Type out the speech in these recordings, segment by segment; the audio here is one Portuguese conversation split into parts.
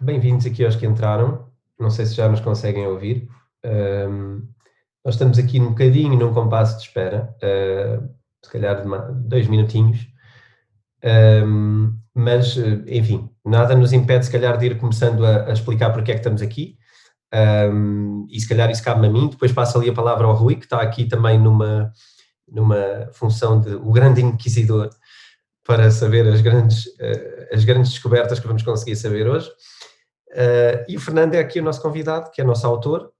Bem-vindos aqui aos que entraram. Não sei se já nos conseguem ouvir. Nós estamos aqui um bocadinho num compasso de espera, se calhar de 2 minutinhos. Mas, enfim, nada nos impede, se calhar, de ir começando a explicar porque é que estamos aqui. E se calhar isso cabe-me a mim. Depois passo ali a palavra ao Rui, que está aqui também numa função de o grande inquisidor, para saber as grandes descobertas que vamos conseguir saber hoje. E o Fernando é aqui o nosso convidado, que é nosso autor,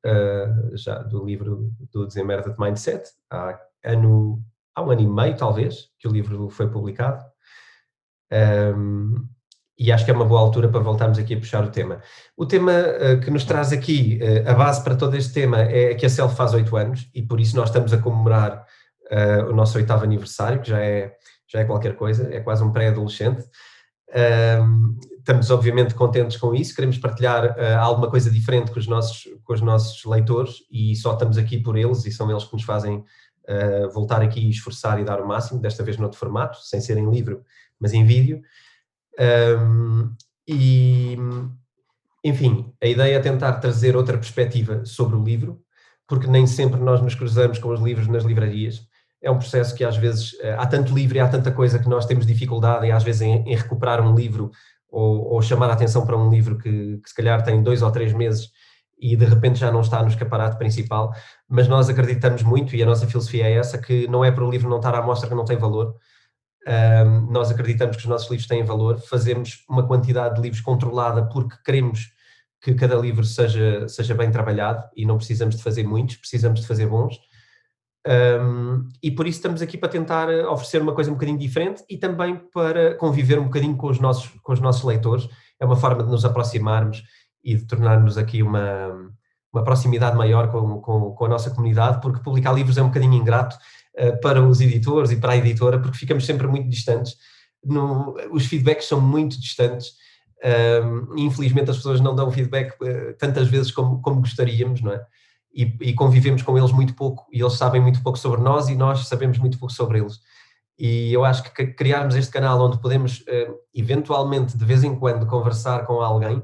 já do livro do Desenmerda de Mindset, há um ano e meio, talvez, que o livro foi publicado. E acho que é uma boa altura para voltarmos aqui a puxar o tema. O tema que nos traz aqui, a base para todo este tema, é que a Self faz 8 anos, e por isso nós estamos a comemorar o nosso 8º aniversário, que já é qualquer coisa, é quase um pré-adolescente. Estamos obviamente contentes com isso, queremos partilhar alguma coisa diferente com os nossos leitores, e só estamos aqui por eles, e são eles que nos fazem voltar aqui e esforçar e dar o máximo, desta vez noutro formato, sem ser em livro, mas em vídeo. Enfim, a ideia é tentar trazer outra perspectiva sobre o livro, porque nem sempre nós nos cruzamos com os livros nas livrarias. É um processo que às vezes há tanto livro e há tanta coisa que nós temos dificuldade às vezes em recuperar um livro ou chamar a atenção para um livro que se calhar tem 2 ou 3 meses e de repente já não está no escaparate principal, mas nós acreditamos muito, e a nossa filosofia é essa, que não é para o livro não estar à mostra que não tem valor. Nós acreditamos que os nossos livros têm valor, fazemos uma quantidade de livros controlada porque queremos que cada livro seja bem trabalhado, e não precisamos de fazer muitos, precisamos de fazer bons. E por isso estamos aqui para tentar oferecer uma coisa um bocadinho diferente e também para conviver um bocadinho com os nossos leitores. É uma forma de nos aproximarmos e de tornarmos aqui uma proximidade maior com a nossa comunidade, porque publicar livros é um bocadinho ingrato para os editores e para a editora, porque ficamos sempre muito distantes. Os feedbacks são muito distantes. Infelizmente as pessoas não dão feedback tantas vezes como gostaríamos, não é? E convivemos com eles muito pouco, e eles sabem muito pouco sobre nós e nós sabemos muito pouco sobre eles. E eu acho que criarmos este canal onde podemos eventualmente, de vez em quando, conversar com alguém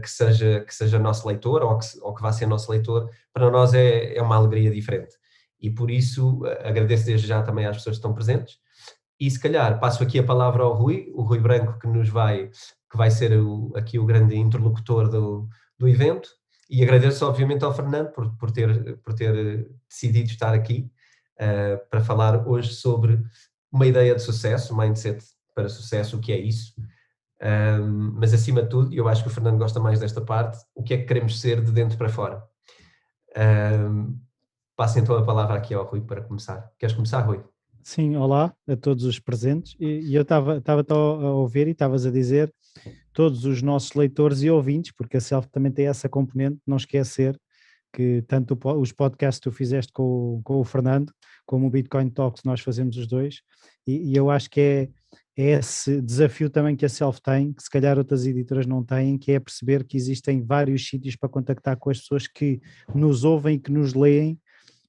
que seja nosso leitor ou que vá ser nosso leitor, para nós é uma alegria diferente. E por isso agradeço desde já também às pessoas que estão presentes. E se calhar passo aqui a palavra ao Rui, o Rui Branco, que vai ser aqui o grande interlocutor do evento. E agradeço obviamente ao Fernando por ter decidido estar aqui para falar hoje sobre uma ideia de sucesso, mindset para sucesso, o que é isso. Mas acima de tudo, eu acho que o Fernando gosta mais desta parte, o que é que queremos ser de dentro para fora. Passo então a palavra aqui ao Rui para começar. Queres começar, Rui? Sim, olá a todos os presentes. E eu estava a ouvir e estavas a dizer todos os nossos leitores e ouvintes, porque a Self também tem essa componente, não esquecer que tanto os podcasts que tu fizeste com o Fernando, como o Bitcoin Talks, nós fazemos os dois, e eu acho que é esse desafio também que a Self tem, que se calhar outras editoras não têm, que é perceber que existem vários sítios para contactar com as pessoas que nos ouvem e que nos leem,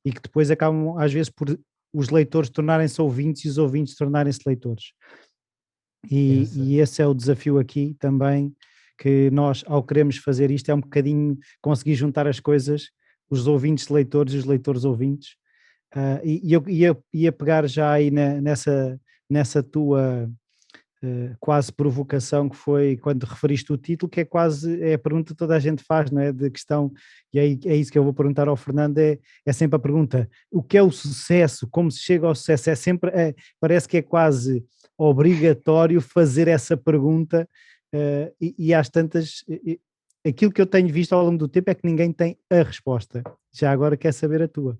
e que depois acabam às vezes por os leitores tornarem-se ouvintes e os ouvintes tornarem-se leitores. E esse é o desafio aqui também, que nós, ao queremos fazer isto, é um bocadinho conseguir juntar as coisas, os ouvintes leitores e os leitores ouvintes. E eu ia pegar já aí nessa tua quase provocação, que foi quando referiste o título, que é quase a pergunta que toda a gente faz, não é? De questão, e aí é isso que eu vou perguntar ao Fernando, é sempre a pergunta: o que é o sucesso? Como se chega ao sucesso? É sempre, parece que é quase obrigatório fazer essa pergunta, e às tantas, aquilo que eu tenho visto ao longo do tempo é que ninguém tem a resposta. Já agora quer saber a tua.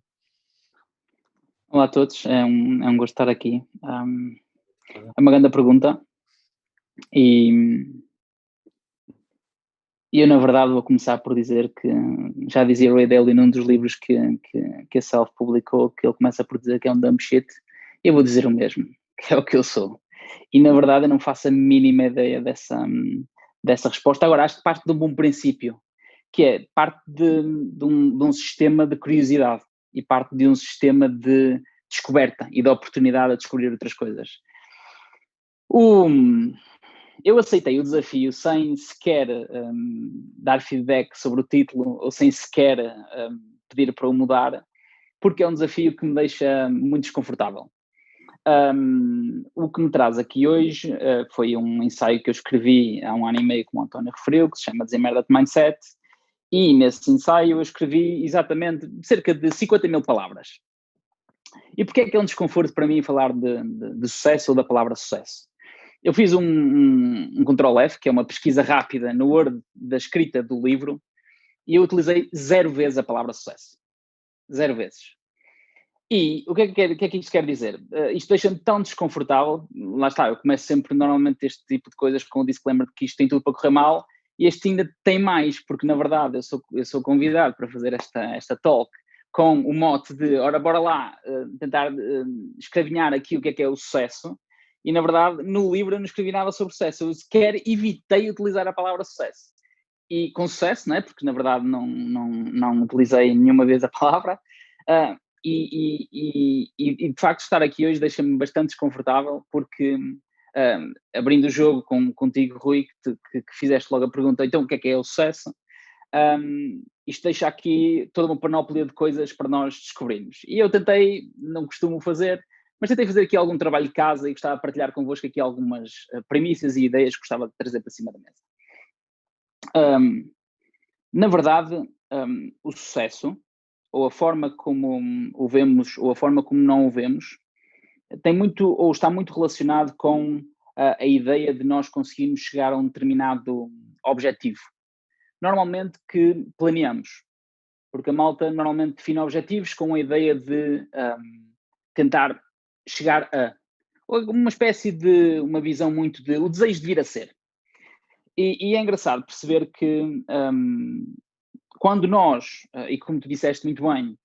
Olá a todos, é um gosto estar aqui. É uma grande pergunta e eu, na verdade, vou começar por dizer que já dizia Ray Dalio num dos livros que a Self publicou, que ele começa por dizer que é um dumb shit. Eu vou dizer o mesmo, que é o que eu sou. E, na verdade, eu não faço a mínima ideia dessa resposta. Agora, acho que parte de um bom princípio, que é parte de um sistema de curiosidade e parte de um sistema de descoberta e de oportunidade a descobrir outras coisas. eu aceitei o desafio sem sequer dar feedback sobre o título ou sem sequer pedir para o mudar, porque é um desafio que me deixa muito desconfortável. O que me traz aqui hoje foi um ensaio que eu escrevi há 1 ano e meio, como o António referiu, que se chama Desemmerda-te Mindset, e nesse ensaio eu escrevi exatamente cerca de 50 mil palavras. E porquê é que é um desconforto para mim falar de sucesso ou da palavra sucesso? Eu fiz um Ctrl+F, que é uma pesquisa rápida no Word da escrita do livro, e eu utilizei 0 vezes a palavra sucesso. 0 vezes. E o que é que isto quer dizer? Isto deixa-me tão desconfortável. Lá está, eu começo sempre normalmente este tipo de coisas com o disclaimer de que isto tem tudo para correr mal, e este ainda tem mais, porque na verdade eu sou convidado para fazer esta talk com o mote de, ora, bora lá, tentar escrevinhar aqui o que é o sucesso, e na verdade no livro eu não escrevi nada sobre sucesso, eu sequer evitei utilizar a palavra sucesso. E com sucesso, não é? Porque na verdade não utilizei nenhuma vez a palavra, e de facto estar aqui hoje deixa-me bastante desconfortável, porque abrindo o jogo contigo, Rui, que fizeste logo a pergunta, então o que é o sucesso? Isto deixa aqui toda uma panóplia de coisas para nós descobrirmos. E eu tentei, não costumo fazer, mas tentei fazer aqui algum trabalho de casa e gostava de partilhar convosco aqui algumas premissas e ideias que gostava de trazer para cima da mesa. Na verdade, o sucesso, ou a forma como o vemos, ou a forma como não o vemos, tem muito, ou está muito relacionado com a ideia de nós conseguirmos chegar a um determinado objetivo. Normalmente que planeamos, porque a malta normalmente define objetivos com a ideia de tentar chegar a uma espécie de, uma visão muito de o desejo de vir a ser. E é engraçado perceber que quando nós, e como tu disseste muito bem,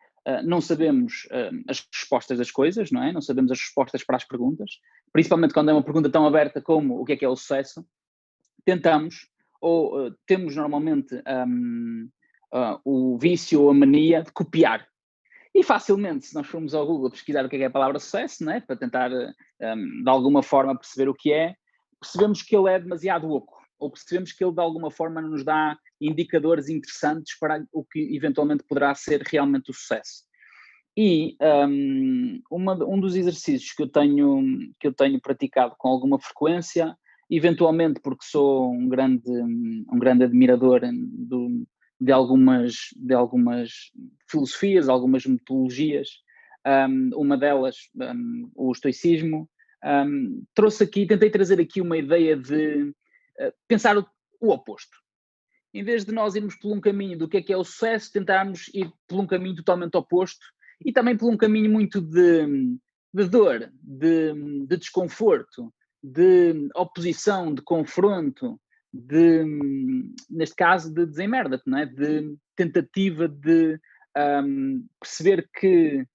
não sabemos as respostas das coisas, não é? Não sabemos as respostas para as perguntas, principalmente quando é uma pergunta tão aberta como o que é o sucesso, tentamos, ou temos normalmente o vício ou a mania de copiar. E facilmente, se nós formos ao Google pesquisar o que é a palavra sucesso, não é? Para tentar, de alguma forma, perceber o que é, percebemos que ele é demasiado oco, ou percebemos que ele, de alguma forma, nos dá indicadores interessantes para o que eventualmente poderá ser realmente o sucesso. E um dos exercícios que eu tenho praticado com alguma frequência, eventualmente porque sou um grande admirador de algumas filosofias, algumas metodologias, uma delas, o estoicismo, tentei trazer aqui uma ideia de pensar o oposto. Em vez de nós irmos por um caminho do que é o sucesso, tentarmos ir por um caminho totalmente oposto e também por um caminho muito de dor, de desconforto, de oposição, de confronto, neste caso, de desemmerda-te, não é? De tentativa de perceber que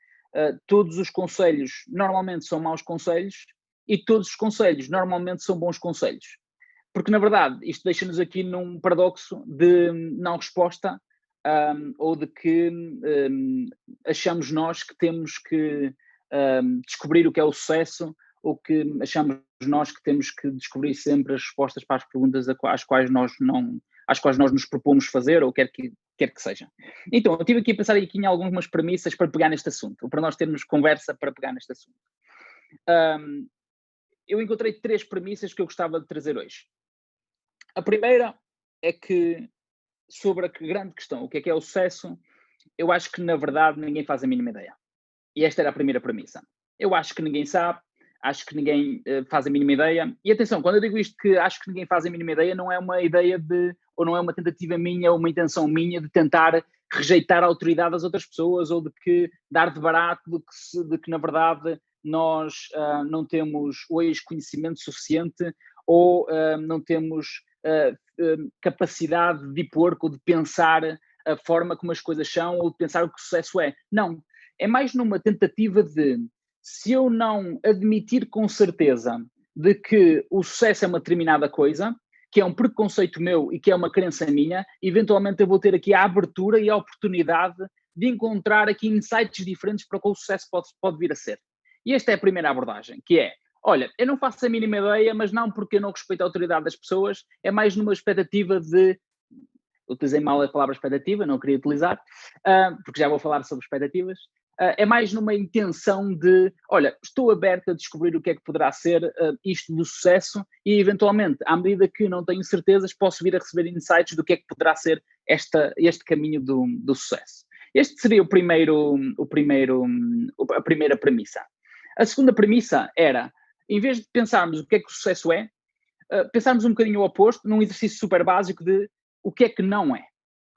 todos os conselhos normalmente são maus conselhos e todos os conselhos normalmente são bons conselhos. Porque, na verdade, isto deixa-nos aqui num paradoxo de não resposta, ou de que achamos nós que temos que descobrir o que é o sucesso, ou que achamos nós que temos que descobrir sempre as respostas para as perguntas às quais nós nos propomos fazer, ou quer que seja. Então, eu estive aqui a pensar aqui em algumas premissas para pegar neste assunto, ou para nós termos conversa para pegar neste assunto. Eu encontrei 3 premissas que eu gostava de trazer hoje. A primeira é que, sobre a grande questão, o que é o sucesso, eu acho que, na verdade, ninguém faz a mínima ideia. E esta era a primeira premissa. Eu acho que ninguém sabe, acho que ninguém faz a mínima ideia. E atenção, quando eu digo isto que acho que ninguém faz a mínima ideia, não é uma ideia ou não é uma tentativa minha, ou uma intenção minha de tentar rejeitar a autoridade das outras pessoas, ou de que dar de barato de que na verdade, nós não temos hoje conhecimento suficiente, ou não temos capacidade de porco, ou de pensar a forma como as coisas são, ou de pensar o que o sucesso é. Não, é mais numa tentativa de, se eu não admitir com certeza de que o sucesso é uma determinada coisa, que é um preconceito meu e que é uma crença minha, eventualmente eu vou ter aqui a abertura e a oportunidade de encontrar aqui insights diferentes para o que o sucesso pode vir a ser. E esta é a primeira abordagem, que é, Olha, eu não faço a mínima ideia, mas não porque eu não respeito a autoridade das pessoas, é mais numa expectativa de... Utilizei mal a palavra expectativa, não queria utilizar, porque já vou falar sobre expectativas. É mais numa intenção de, olha, estou aberto a descobrir o que é que poderá ser isto do sucesso e, eventualmente, à medida que não tenho certezas, posso vir a receber insights do que é que poderá ser este caminho do sucesso. Este seria a primeira premissa. A segunda premissa era, em vez de pensarmos o que é que o sucesso é, pensarmos um bocadinho o oposto, num exercício super básico de o que é que não é.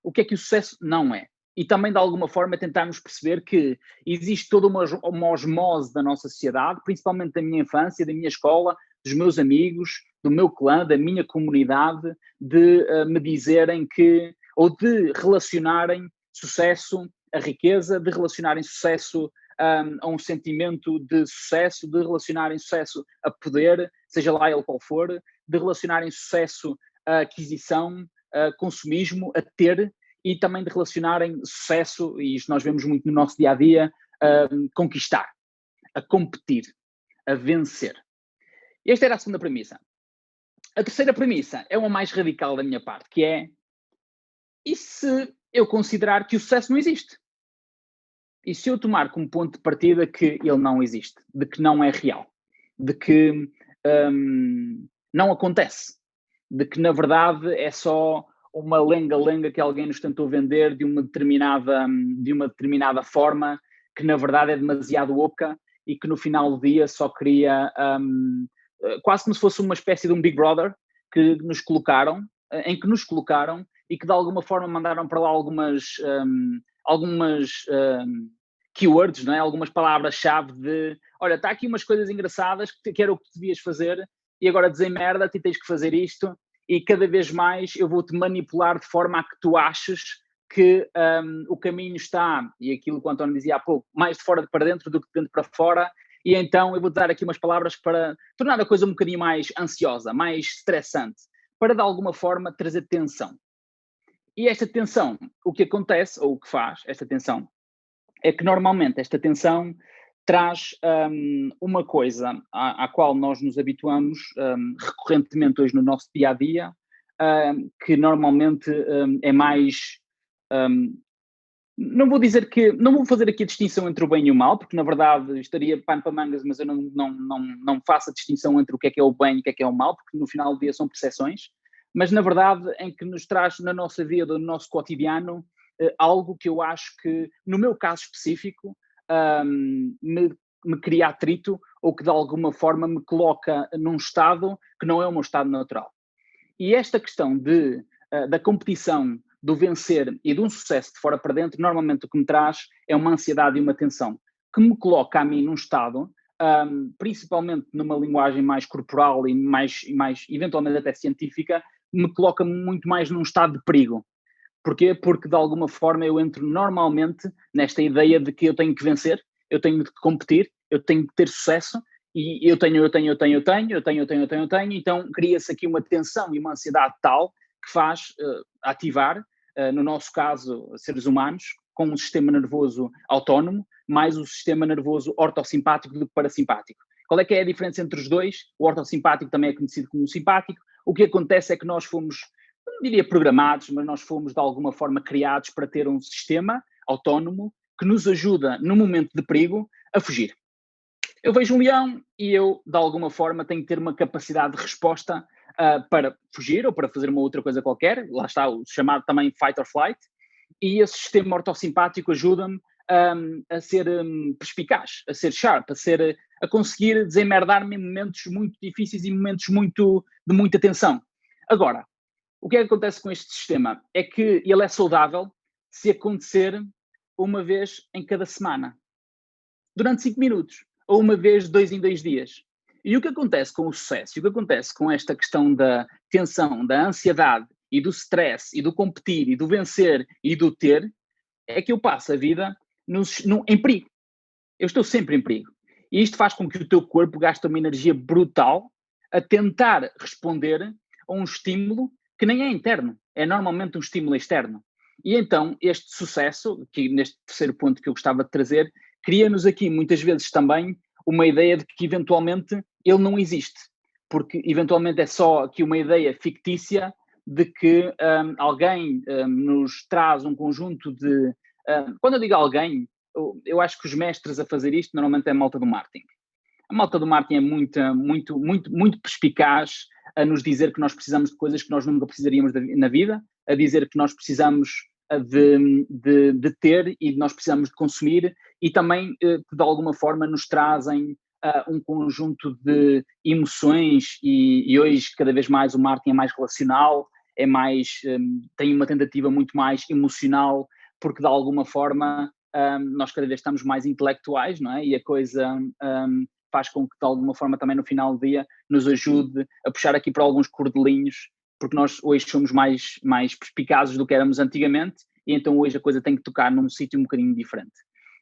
O que é que o sucesso não é. E também, de alguma forma, tentarmos perceber que existe toda uma osmose da nossa sociedade, principalmente da minha infância, da minha escola, dos meus amigos, do meu clã, da minha comunidade, de me dizerem que, ou de relacionarem sucesso a riqueza, de relacionarem sucesso a um sentimento de sucesso, de relacionarem sucesso a poder, seja lá ele qual for, de relacionarem sucesso a aquisição, a consumismo, a ter, e também de relacionarem sucesso, e isto nós vemos muito no nosso dia-a-dia, a conquistar, a competir, a vencer. Esta era a segunda premissa. A terceira premissa é uma mais radical da minha parte, que é: e se eu considerar que o sucesso não existe? E se eu tomar como ponto de partida que ele não existe, de que não é real, de que não acontece, de que na verdade é só uma lenga-lenga que alguém nos tentou vender de uma determinada forma, que na verdade é demasiado oca e que no final do dia só queria, quase como se fosse uma espécie de um Big Brother em que nos colocaram e que de alguma forma mandaram para lá algumas keywords, não é? Algumas palavras-chave de, olha, está aqui umas coisas engraçadas que era o que tu devias fazer e agora dizem merda, tu tens que fazer isto, e cada vez mais eu vou-te manipular de forma a que tu aches que o caminho está, e aquilo que o António dizia há pouco, mais de fora para dentro do que de dentro para fora, e então eu vou-te dar aqui umas palavras para tornar a coisa um bocadinho mais ansiosa, mais estressante, para de alguma forma trazer tensão. E esta tensão, o que acontece, ou o que faz esta tensão, é que normalmente esta tensão traz uma coisa à qual nós nos habituamos recorrentemente hoje no nosso dia-a-dia, que normalmente é mais... não vou fazer aqui a distinção entre o bem e o mal, porque na verdade estaria pano para mangas, mas eu não faço a distinção entre o que é o bem e o que é o mal, porque no final do dia são percepções, mas na verdade em que nos traz na nossa vida, no nosso cotidiano, algo que eu acho que, no meu caso específico, me cria atrito ou que de alguma forma me coloca num estado que não é o meu estado natural. E esta questão da competição, do vencer e de um sucesso de fora para dentro, normalmente o que me traz é uma ansiedade e uma tensão que me coloca a mim num estado, principalmente numa linguagem mais corporal e mais eventualmente até científica, me coloca muito mais num estado de perigo. Porquê? Porque de alguma forma eu entro normalmente nesta ideia de que eu tenho que vencer, eu tenho que competir, eu tenho que ter sucesso, e eu tenho, então cria-se aqui uma tensão e uma ansiedade tal que faz ativar, no nosso caso, seres humanos, com um sistema nervoso autónomo, mais o sistema nervoso ortossimpático do que parasimpático. Qual é que é a diferença entre os dois? O ortossimpático também é conhecido como simpático. O que acontece é que nós fomos, não diria programados, mas nós fomos de alguma forma criados para ter um sistema autónomo que nos ajuda, no momento de perigo, a fugir. Eu vejo um leão e eu, de alguma forma, tenho que ter uma capacidade de resposta para fugir ou para fazer uma outra coisa qualquer. Lá está o chamado também fight or flight. E esse sistema ortossimpático ajuda-me a ser perspicaz, a ser sharp, a conseguir desemerdar-me em momentos muito difíceis e momentos de muita tensão. Agora, o que é que acontece com este sistema? É que ele é saudável se acontecer uma vez em cada semana, durante 5 minutos, ou uma vez de 2 em 2 dias. E o que acontece com o sucesso, e o que acontece com esta questão da tensão, da ansiedade, e do stress, e do competir, e do vencer, e do ter, é que eu passo a vida em perigo. Eu estou sempre em perigo. E isto faz com que o teu corpo gaste uma energia brutal a tentar responder a um estímulo que nem é interno, é normalmente um estímulo externo. E então este sucesso, que neste terceiro ponto que eu gostava de trazer, cria-nos aqui muitas vezes também uma ideia de que eventualmente ele não existe, porque eventualmente é só aqui uma ideia fictícia de que alguém nos traz um conjunto de... quando eu digo alguém, eu acho que os mestres a fazer isto normalmente é a malta do marketing. A malta do marketing é muito perspicaz a nos dizer que nós precisamos de coisas que nós nunca precisaríamos na vida, a dizer que nós precisamos de ter e nós precisamos de consumir, e também que de alguma forma nos trazem um conjunto de emoções, e hoje cada vez mais o marketing é mais relacional, é mais, tem uma tentativa muito mais emocional, porque de alguma forma nós cada vez estamos mais intelectuais, não é? E a coisa faz com que de alguma forma também no final do dia nos ajude a puxar aqui para alguns cordelinhos, porque nós hoje somos mais perspicazes do que éramos antigamente, e então hoje a coisa tem que tocar num sítio um bocadinho diferente.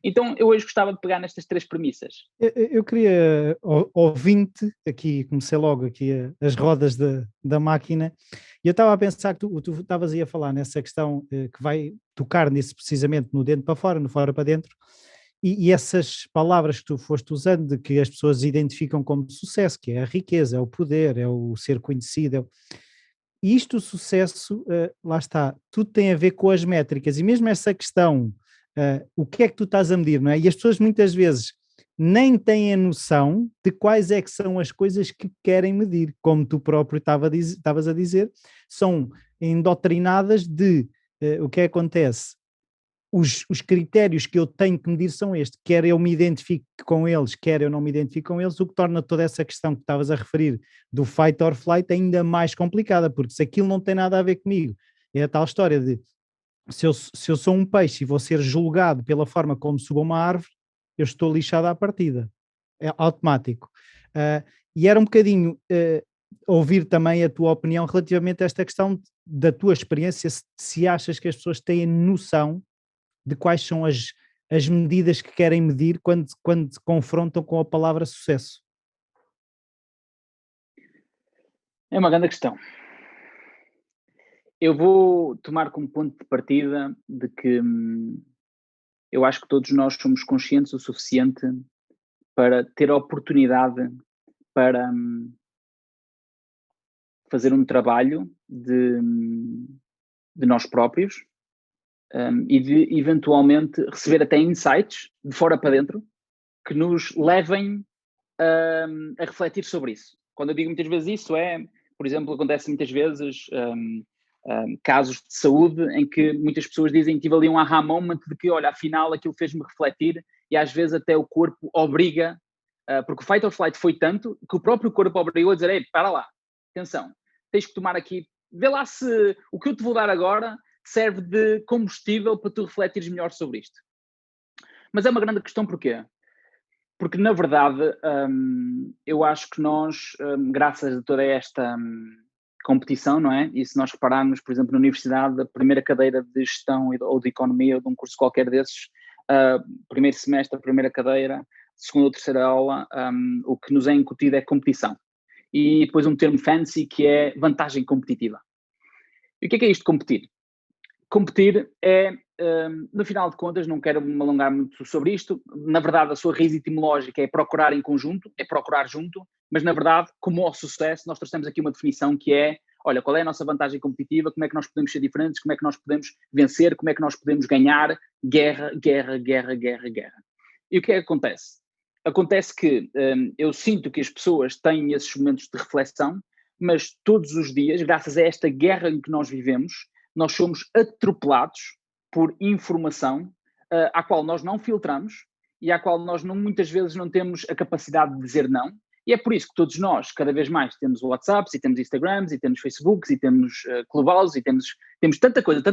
Então eu hoje gostava de pegar nestas 3 premissas. Eu queria, ouvinte, aqui comecei logo aqui as rodas da máquina, e eu estava a pensar que tu estavas aí a falar nessa questão que vai tocar nisso precisamente, no dentro para fora, no fora para dentro, e essas palavras que tu foste usando, de que as pessoas identificam como sucesso, que é a riqueza, é o poder, é o ser conhecido, e isto, o sucesso, lá está, tudo tem a ver com as métricas, e mesmo essa questão, o que é que tu estás a medir, não é? E as pessoas muitas vezes nem têm a noção de quais é que são as coisas que querem medir, como tu próprio estavas a dizer, são endoctrinadas de o que acontece. Os critérios que eu tenho que medir são estes, quer eu me identifique com eles, quer eu não me identifique com eles, o que torna toda essa questão que estavas a referir do fight or flight ainda mais complicada, porque se aquilo não tem nada a ver comigo, é a tal história de se eu sou um peixe e vou ser julgado pela forma como subo a uma árvore, eu estou lixado à partida, é automático. E era um bocadinho ouvir também a tua opinião relativamente a esta questão da tua experiência, se achas que as pessoas têm noção de quais são as medidas que querem medir quando se confrontam com a palavra sucesso. É uma grande questão. Eu vou tomar como ponto de partida de que eu acho que todos nós somos conscientes o suficiente para ter a oportunidade para fazer um trabalho de nós próprios, e de eventualmente receber até insights de fora para dentro que nos levem a refletir sobre isso. Quando eu digo muitas vezes isso por exemplo, acontece muitas vezes casos de saúde em que muitas pessoas dizem que tive ali um aha moment de que, olha, afinal aquilo fez-me refletir, e às vezes até o corpo obriga, porque o fight or flight foi tanto que o próprio corpo obrigou a dizer, ei, para lá, atenção, tens que tomar aqui, vê lá se o que eu te vou dar agora serve de combustível para tu refletires melhor sobre isto. Mas é uma grande questão, porquê? Porque, na verdade, eu acho que nós, graças a toda esta competição, não é? E se nós repararmos, por exemplo, na universidade, a primeira cadeira de gestão ou de economia ou de um curso qualquer desses, primeiro semestre, a primeira cadeira, segunda ou terceira aula, o que nos é incutido é competição. E depois um termo fancy que é vantagem competitiva. E o que é isto de competir? Competir é, no final de contas, não quero me alongar muito sobre isto, na verdade a sua raiz etimológica é procurar em conjunto, é procurar junto, mas na verdade, como ao sucesso, nós trouxemos aqui uma definição que é, olha, qual é a nossa vantagem competitiva, como é que nós podemos ser diferentes, como é que nós podemos vencer, como é que nós podemos ganhar, guerra, guerra, guerra, guerra, guerra. E o que é que acontece? Acontece que eu sinto que as pessoas têm esses momentos de reflexão, mas todos os dias, graças a esta guerra em que nós vivemos, nós somos atropelados por informação à qual nós não filtramos e à qual nós muitas vezes não temos a capacidade de dizer não. E é por isso que todos nós, cada vez mais, temos WhatsApps e temos Instagrams e temos Facebooks e temos Clubhouse e temos tanta coisa, que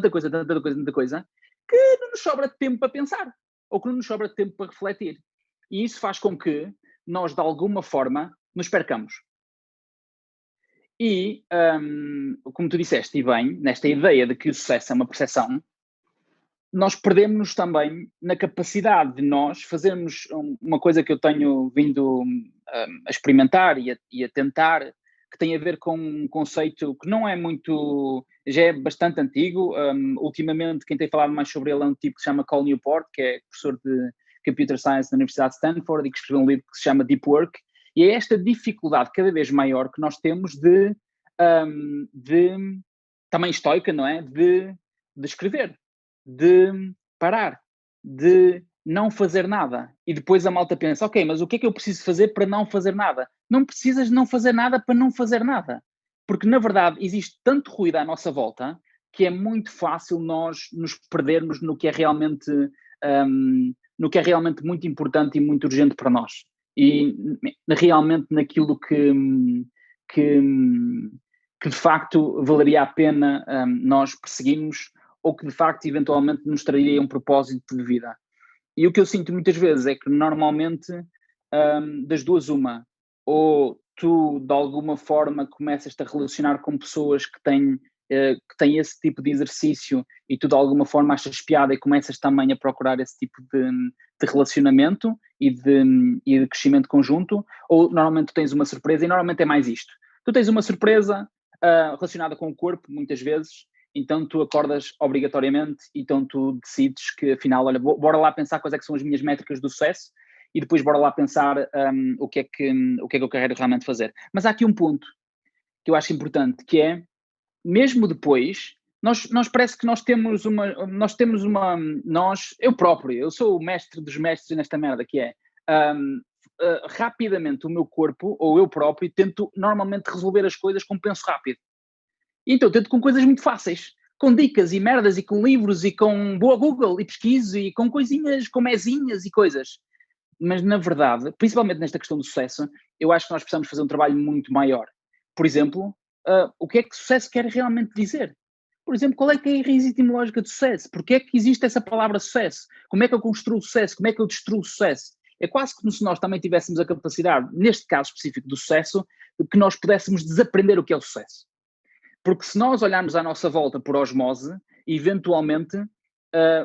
não nos sobra tempo para pensar ou que não nos sobra tempo para refletir. E isso faz com que nós, de alguma forma, nos percamos. E, como tu disseste, e bem, nesta ideia de que o sucesso é uma percepção, nós perdemos-nos também na capacidade de nós fazermos uma coisa que eu tenho vindo a experimentar e a tentar, que tem a ver com um conceito que não é muito, já é bastante antigo. Ultimamente quem tem falado mais sobre ele é um tipo que se chama Cal Newport, que é professor Computer Science na Universidade de Stanford e que escreveu um livro que se chama Deep Work, e é esta dificuldade cada vez maior que nós temos de também estoica, não é? De escrever, de parar, de não fazer nada. E depois a malta pensa, ok, mas o que é que eu preciso fazer para não fazer nada? Não precisas de não fazer nada para não fazer nada. Porque, na verdade, existe tanto ruído à nossa volta que é muito fácil nós nos perdermos no que é realmente muito importante e muito urgente para nós. E realmente naquilo que de facto valeria a pena nós perseguirmos ou que de facto eventualmente nos traria um propósito de vida. E o que eu sinto muitas vezes é que normalmente das duas uma, ou tu de alguma forma começas-te a relacionar com pessoas que têm esse tipo de exercício e tu de alguma forma achas piada e começas também a procurar esse tipo de relacionamento e de crescimento conjunto, ou normalmente tu tens uma surpresa e normalmente é mais isto. Tu tens uma surpresa relacionada com o corpo, muitas vezes, então tu acordas obrigatoriamente e então tu decides que afinal, olha, bora lá pensar quais é que são as minhas métricas do sucesso e depois bora lá pensar o que é que eu quero realmente fazer. Mas há aqui um ponto que eu acho importante, que é, mesmo depois, nós parece que eu sou o mestre dos mestres nesta merda, que é, rapidamente o meu corpo, ou eu próprio, tento normalmente resolver as coisas com penso rápido. Então tento com coisas muito fáceis, com dicas e merdas e com livros e com boa Google e pesquiso e com coisinhas, com mesinhas e coisas. Mas na verdade, principalmente nesta questão do sucesso, eu acho que nós precisamos fazer um trabalho muito maior. Por exemplo, o que é que sucesso quer realmente dizer? Por exemplo, qual é que é a raiz etimológica de sucesso? Porquê é que existe essa palavra sucesso? Como é que eu construo o sucesso? Como é que eu destruo o sucesso? É quase como se nós também tivéssemos a capacidade, neste caso específico do sucesso, de que nós pudéssemos desaprender o que é o sucesso. Porque se nós olharmos à nossa volta por osmose, eventualmente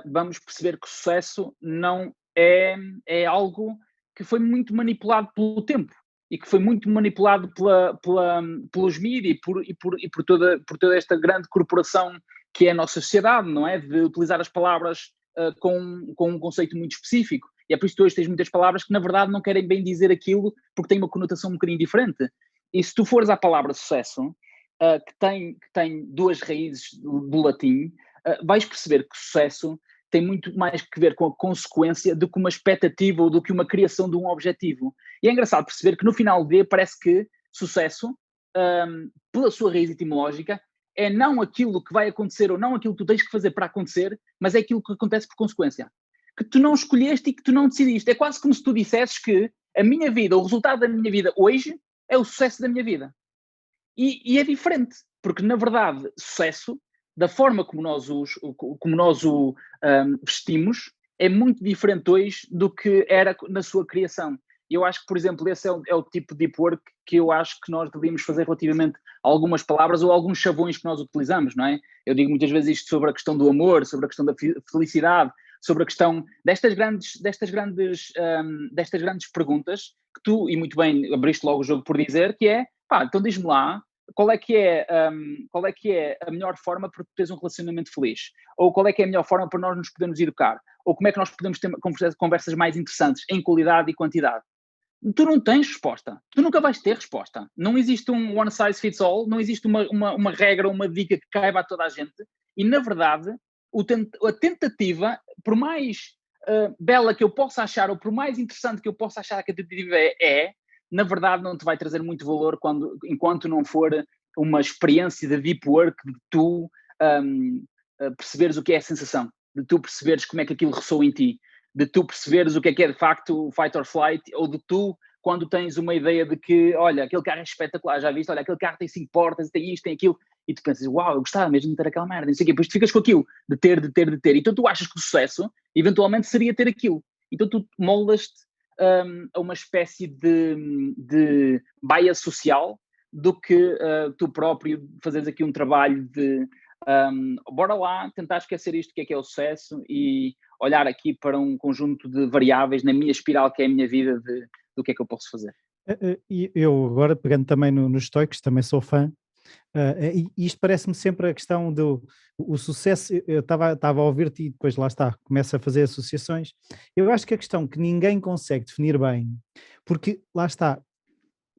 vamos perceber que o sucesso não é algo que foi muito manipulado pelo tempo e que foi muito manipulado pelos mídias e por toda esta grande corporação que é a nossa sociedade, não é? De utilizar as palavras com um conceito muito específico. E é por isso que hoje tens muitas palavras que na verdade não querem bem dizer aquilo porque têm uma conotação um bocadinho diferente. E se tu fores à palavra sucesso, que tem duas raízes do latim, vais perceber que o sucesso tem muito mais que ver com a consequência do que uma expectativa ou do que uma criação de um objetivo. E é engraçado perceber que no final do dia parece que sucesso, pela sua raiz etimológica, é não aquilo que vai acontecer ou não aquilo que tu tens que fazer para acontecer, mas é aquilo que acontece por consequência. Que tu não escolheste e que tu não decidiste. É quase como se tu dissesses que a minha vida, o resultado da minha vida hoje é o sucesso da minha vida. E é diferente, porque na verdade sucesso, da forma como nós o vestimos, é muito diferente hoje do que era na sua criação. E eu acho que, por exemplo, esse é o tipo de deep work que eu acho que nós devíamos fazer relativamente a algumas palavras ou alguns chavões que nós utilizamos, não é? Eu digo muitas vezes isto sobre a questão do amor, sobre a questão da felicidade, sobre a questão destas grandes perguntas que tu, e muito bem, abriste logo o jogo por dizer, que é, pá, então diz-me lá, qual é que é a melhor forma para tu teres um relacionamento feliz? Ou qual é que é a melhor forma para nós nos podermos educar? Ou como é que nós podemos ter conversas mais interessantes em qualidade e quantidade? Tu não tens resposta. Tu nunca vais ter resposta. Não existe um one size fits all, não existe uma regra, uma dica que caiba a toda a gente. E, na verdade, a tentativa, por mais bela que eu possa achar, ou por mais interessante que eu possa achar que a tentativa na verdade não te vai trazer muito valor enquanto não for uma experiência de deep work, de tu perceberes o que é a sensação, de tu perceberes como é que aquilo ressoa em ti, de tu perceberes o que é de facto fight or flight, ou de tu, quando tens uma ideia de que, olha, aquele carro é espetacular, já viste, olha, aquele carro tem 5 portas, tem isto, tem aquilo, e tu pensas, uau, eu gostava mesmo de ter aquela merda, não sei o quê, depois tu ficas com aquilo, de ter, então tu achas que o sucesso, eventualmente, seria ter aquilo, então tu moldas-te a uma espécie de baia social do que tu próprio fazeres aqui um trabalho de bora lá tentar esquecer isto, que é o sucesso, e olhar aqui para um conjunto de variáveis na minha espiral que é a minha vida do que é que eu posso fazer. E eu agora, pegando também nos estoicos, também sou fã, E isto parece-me sempre a questão do o sucesso. Eu estava a ouvir-te e depois lá está, começa a fazer associações. Eu acho que a questão que ninguém consegue definir bem, porque lá está,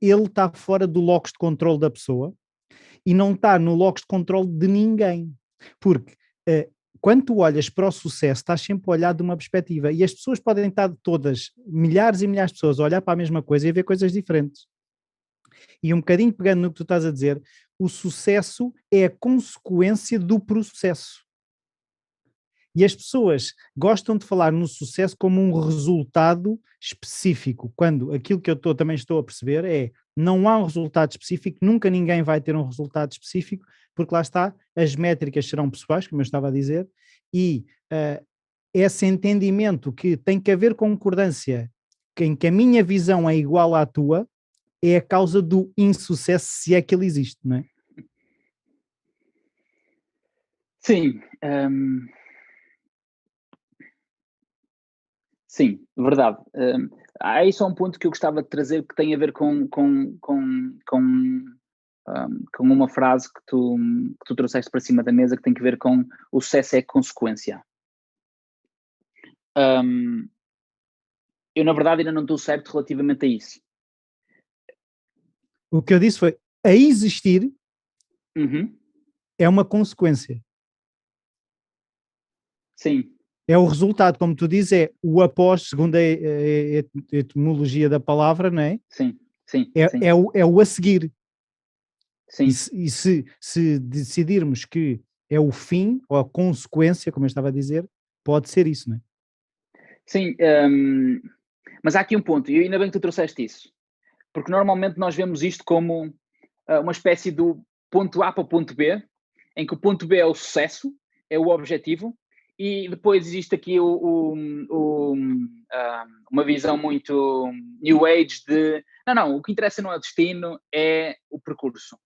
ele está fora do locus de controle da pessoa e não está no locus de controle de ninguém. Porque quando tu olhas para o sucesso, estás sempre a olhar de uma perspectiva e as pessoas podem estar todas, milhares e milhares de pessoas, a olhar para a mesma coisa e a ver coisas diferentes. E um bocadinho pegando no que tu estás a dizer, o sucesso é a consequência do processo. E as pessoas gostam de falar no sucesso como um resultado específico, quando aquilo que eu também estou a perceber é não há um resultado específico, nunca ninguém vai ter um resultado específico, porque lá está, as métricas serão pessoais, como eu estava a dizer, e esse entendimento que tem que haver concordância, em que a minha visão é igual à tua, é a causa do insucesso, se é que ele existe, não é? Sim. Sim, verdade. Há aí só um ponto que eu gostava de trazer que tem a ver com uma frase que tu trouxeste para cima da mesa, que tem a ver com o sucesso é consequência. Eu, na verdade, ainda não estou certo relativamente a isso. O que eu disse foi, a existir é uma consequência. Sim. É o resultado, como tu dizes, é o após, segundo a etimologia da palavra, não é? Sim, sim. É o a seguir. Sim. E se decidirmos que é o fim, ou a consequência, como eu estava a dizer, pode ser isso, não é? Sim, mas há aqui um ponto, e ainda bem que tu trouxeste isso, porque normalmente nós vemos isto como uma espécie do ponto A para o ponto B, em que o ponto B é o sucesso, é o objetivo, e depois existe aqui uma visão muito New Age de, não, o que interessa não é o destino, é o percurso.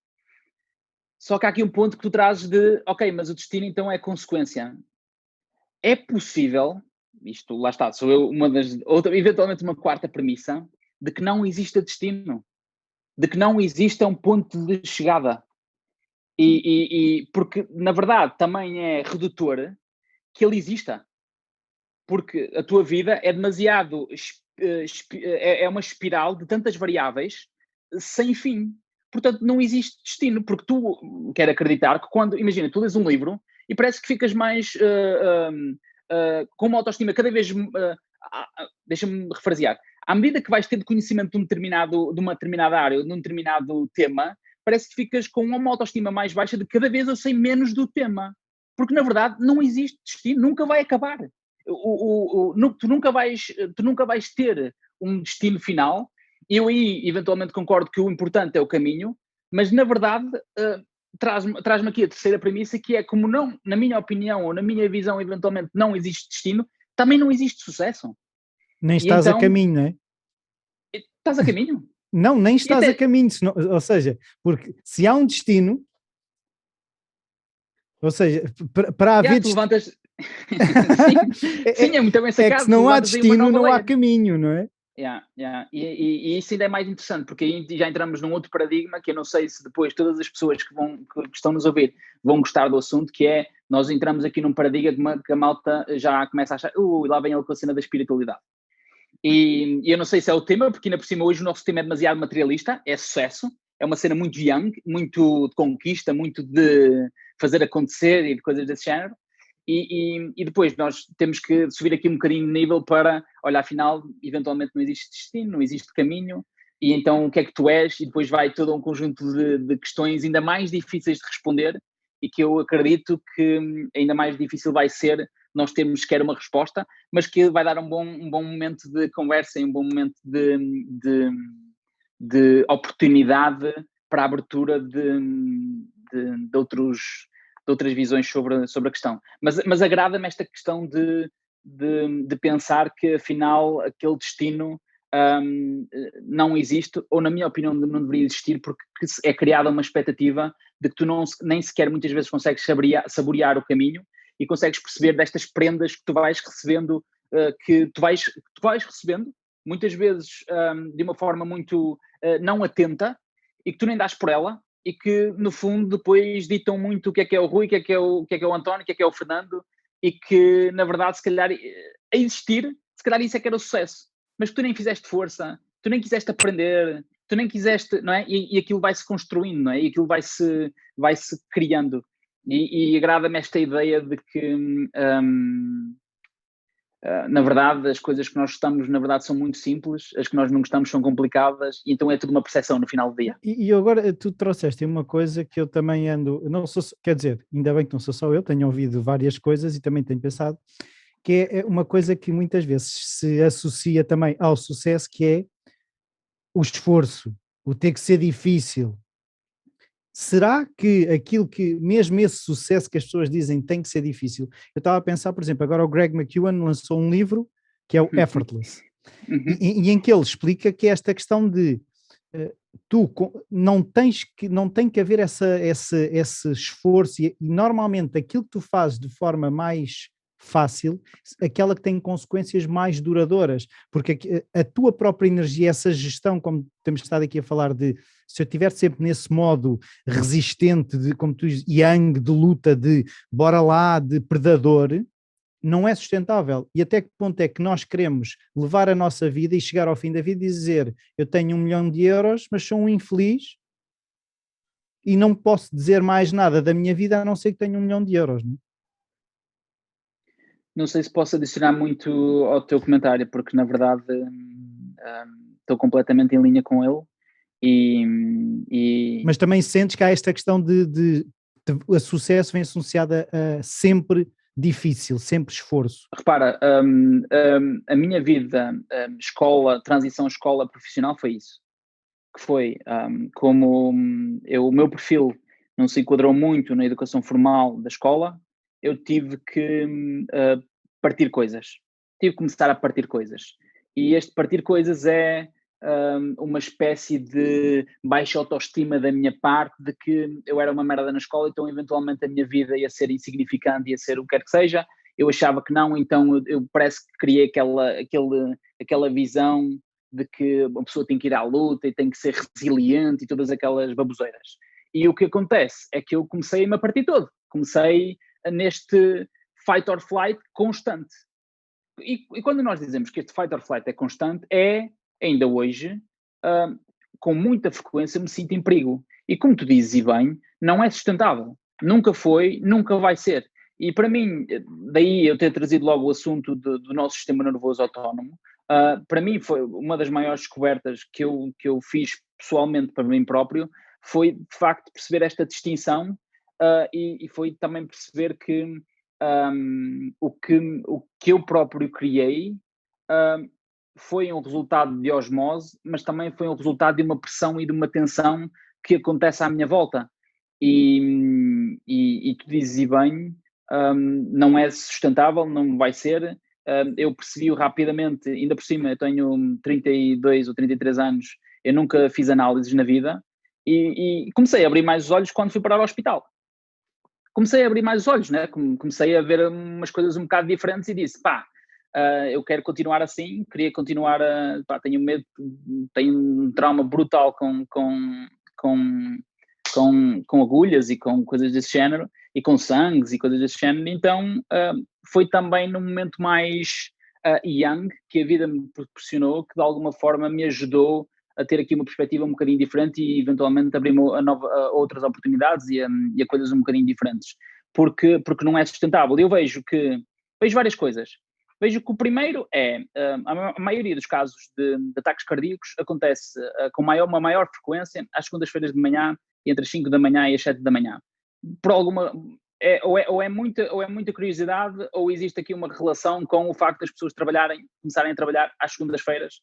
Só que há aqui um ponto que tu trazes de, ok, mas o destino então é consequência. É possível, isto lá está, sou eu eventualmente uma quarta premissa, de que não exista destino, de que não exista um ponto de chegada. E porque, na verdade, também é redutor que ele exista. Porque a tua vida é demasiado, é uma espiral de tantas variáveis sem fim. Portanto, não existe destino, porque tu quer acreditar que quando, imagina, tu lês um livro e parece que ficas mais com uma autoestima cada vez, deixa-me refrasear, à medida que vais tendo conhecimento de uma determinada área ou de um determinado tema, parece que ficas com uma autoestima mais baixa de cada vez eu sei menos do tema. Porque, na verdade, não existe destino, nunca vai acabar. Tu nunca vais ter um destino final. Eu aí, eventualmente, concordo que o importante é o caminho, mas, na verdade, traz-me aqui a terceira premissa, que é como não, na minha opinião, ou na minha visão, eventualmente, não existe destino, também não existe sucesso. Nem estás a caminho, não é? Estás a caminho? Não, nem estás a caminho, senão, ou seja, porque se há um destino, ou seja, para haver tu levantas... sim, é muito bem sacado. É que se não há destino, não há caminho, não é? E isso ainda é mais interessante, porque aí já entramos num outro paradigma que eu não sei se depois todas as pessoas que estão nos a ouvir vão gostar do assunto, que é, nós entramos aqui num paradigma que a malta já começa a achar, lá vem ele com a cena da espiritualidade. E eu não sei se é o tema, porque ainda por cima hoje o nosso tema é demasiado materialista, é sucesso, é uma cena muito young, muito de conquista, muito de fazer acontecer e de coisas desse género. E depois nós temos que subir aqui um bocadinho de nível para, olha, afinal, eventualmente não existe destino, não existe caminho, e então o que é que tu és? E depois vai todo um conjunto de questões ainda mais difíceis de responder e que eu acredito que ainda mais difícil vai ser nós termos sequer uma resposta, mas que vai dar um bom momento de conversa e um bom momento de oportunidade para a abertura de outras visões sobre a questão. Mas agrada-me esta questão de pensar que, afinal, aquele destino não existe, ou, na minha opinião, não deveria existir, porque é criada uma expectativa de que tu nem sequer muitas vezes consegues saborear o caminho e consegues perceber destas prendas que tu vais recebendo, que tu vais recebendo, muitas vezes de uma forma muito não atenta, e que tu nem dás por ela, e que no fundo depois ditam muito o que é o Rui, o que é o António, o que é o Fernando, e que na verdade se calhar a existir, se calhar isso é que era o sucesso, mas tu nem fizeste força, tu nem quiseste aprender, tu nem quiseste, não é? E aquilo vai-se construindo, não é? E aquilo vai-se criando. E agrada-me esta ideia de que, na verdade, as coisas que nós gostamos, na verdade, são muito simples, as que nós não gostamos são complicadas, e então é tudo uma percepção no final do dia. E agora tu trouxeste uma coisa que eu também ando, não sou, quer dizer, ainda bem que não sou só eu, tenho ouvido várias coisas e também tenho pensado, que é uma coisa que muitas vezes se associa também ao sucesso, que é o esforço, o ter que ser difícil. Será que aquilo que, mesmo esse sucesso que as pessoas dizem tem que ser difícil? Eu estava a pensar, por exemplo, agora o Greg McKeown lançou um livro que é o Effortless, e em que ele explica que é esta questão de tu não tem que haver esse esforço, e normalmente aquilo que tu fazes de forma mais fácil, aquela que tem consequências mais duradouras, porque a tua própria energia, essa gestão, como temos estado aqui a falar de, se eu estiver sempre nesse modo resistente, de, como tu dizes, yang, de luta, de bora lá, de predador, não é sustentável. E até que ponto é que nós queremos levar a nossa vida e chegar ao fim da vida e dizer, eu tenho 1 milhão de euros, mas sou um infeliz e não posso dizer mais nada da minha vida a não ser que tenha 1 milhão de euros, não é? Não sei se posso adicionar muito ao teu comentário, porque na verdade estou completamente em linha com ele. Mas também sentes que há esta questão de o sucesso vem associado a sempre difícil, sempre esforço. Repara, a minha vida, escola, transição escola profissional foi isso. Que foi como o meu perfil não se enquadrou muito na educação formal da escola, eu tive que partir coisas. Tive que começar a partir coisas. E este partir coisas é uma espécie de baixa autoestima da minha parte, de que eu era uma merda na escola, então eventualmente a minha vida ia ser insignificante, ia ser o que quer que seja. Eu achava que não, então eu parece que criei aquela visão de que uma pessoa tem que ir à luta e tem que ser resiliente e todas aquelas baboseiras. E o que acontece é que eu comecei a me partir todo. Comecei neste fight or flight constante. E quando nós dizemos que este fight or flight é constante, ainda hoje, com muita frequência, me sinto em perigo. E como tu dizes, e bem, não é sustentável. Nunca foi, nunca vai ser. E para mim, daí eu ter trazido logo o assunto do nosso sistema nervoso autónomo, para mim foi uma das maiores descobertas que eu fiz pessoalmente para mim próprio, foi de facto perceber esta distinção e foi também perceber que o que eu próprio criei foi um resultado de osmose, mas também foi um resultado de uma pressão e de uma tensão que acontece à minha volta. E tu dizes e bem, não é sustentável, não vai ser. Eu percebi rapidamente, ainda por cima eu tenho 32 ou 33 anos, eu nunca fiz análises na vida e comecei a abrir mais os olhos quando fui parar ao hospital. Comecei a abrir mais os olhos, né? Comecei a ver umas coisas um bocado diferentes e disse, eu quero continuar assim, queria continuar tenho medo, tenho um trauma brutal com agulhas e com coisas desse género, e com sangues e coisas desse género, então foi também num momento mais young que a vida me proporcionou, que de alguma forma me ajudou a ter aqui uma perspectiva um bocadinho diferente e eventualmente abrir-me a outras oportunidades e a coisas um bocadinho diferentes, porque não é sustentável. Eu vejo várias coisas. Vejo que o primeiro é, a maioria dos casos de ataques cardíacos acontece com uma maior frequência às segundas-feiras de manhã, entre as 5 da manhã e as 7 da manhã. Por alguma... ou é muita curiosidade, ou existe aqui uma relação com o facto das pessoas começarem a trabalhar às segundas-feiras,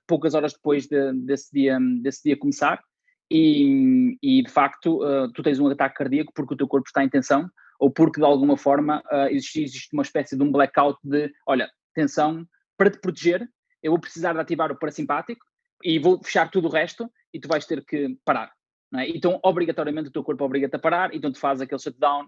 poucas horas depois desse dia começar, e de facto tu tens um ataque cardíaco porque o teu corpo está em tensão, ou porque de alguma forma existe uma espécie de um blackout de, olha, tensão, para te proteger, eu vou precisar de ativar o parasimpático e vou fechar tudo o resto e tu vais ter que parar. Não é? Então, obrigatoriamente, o teu corpo obriga-te a parar, então tu fazes aquele shutdown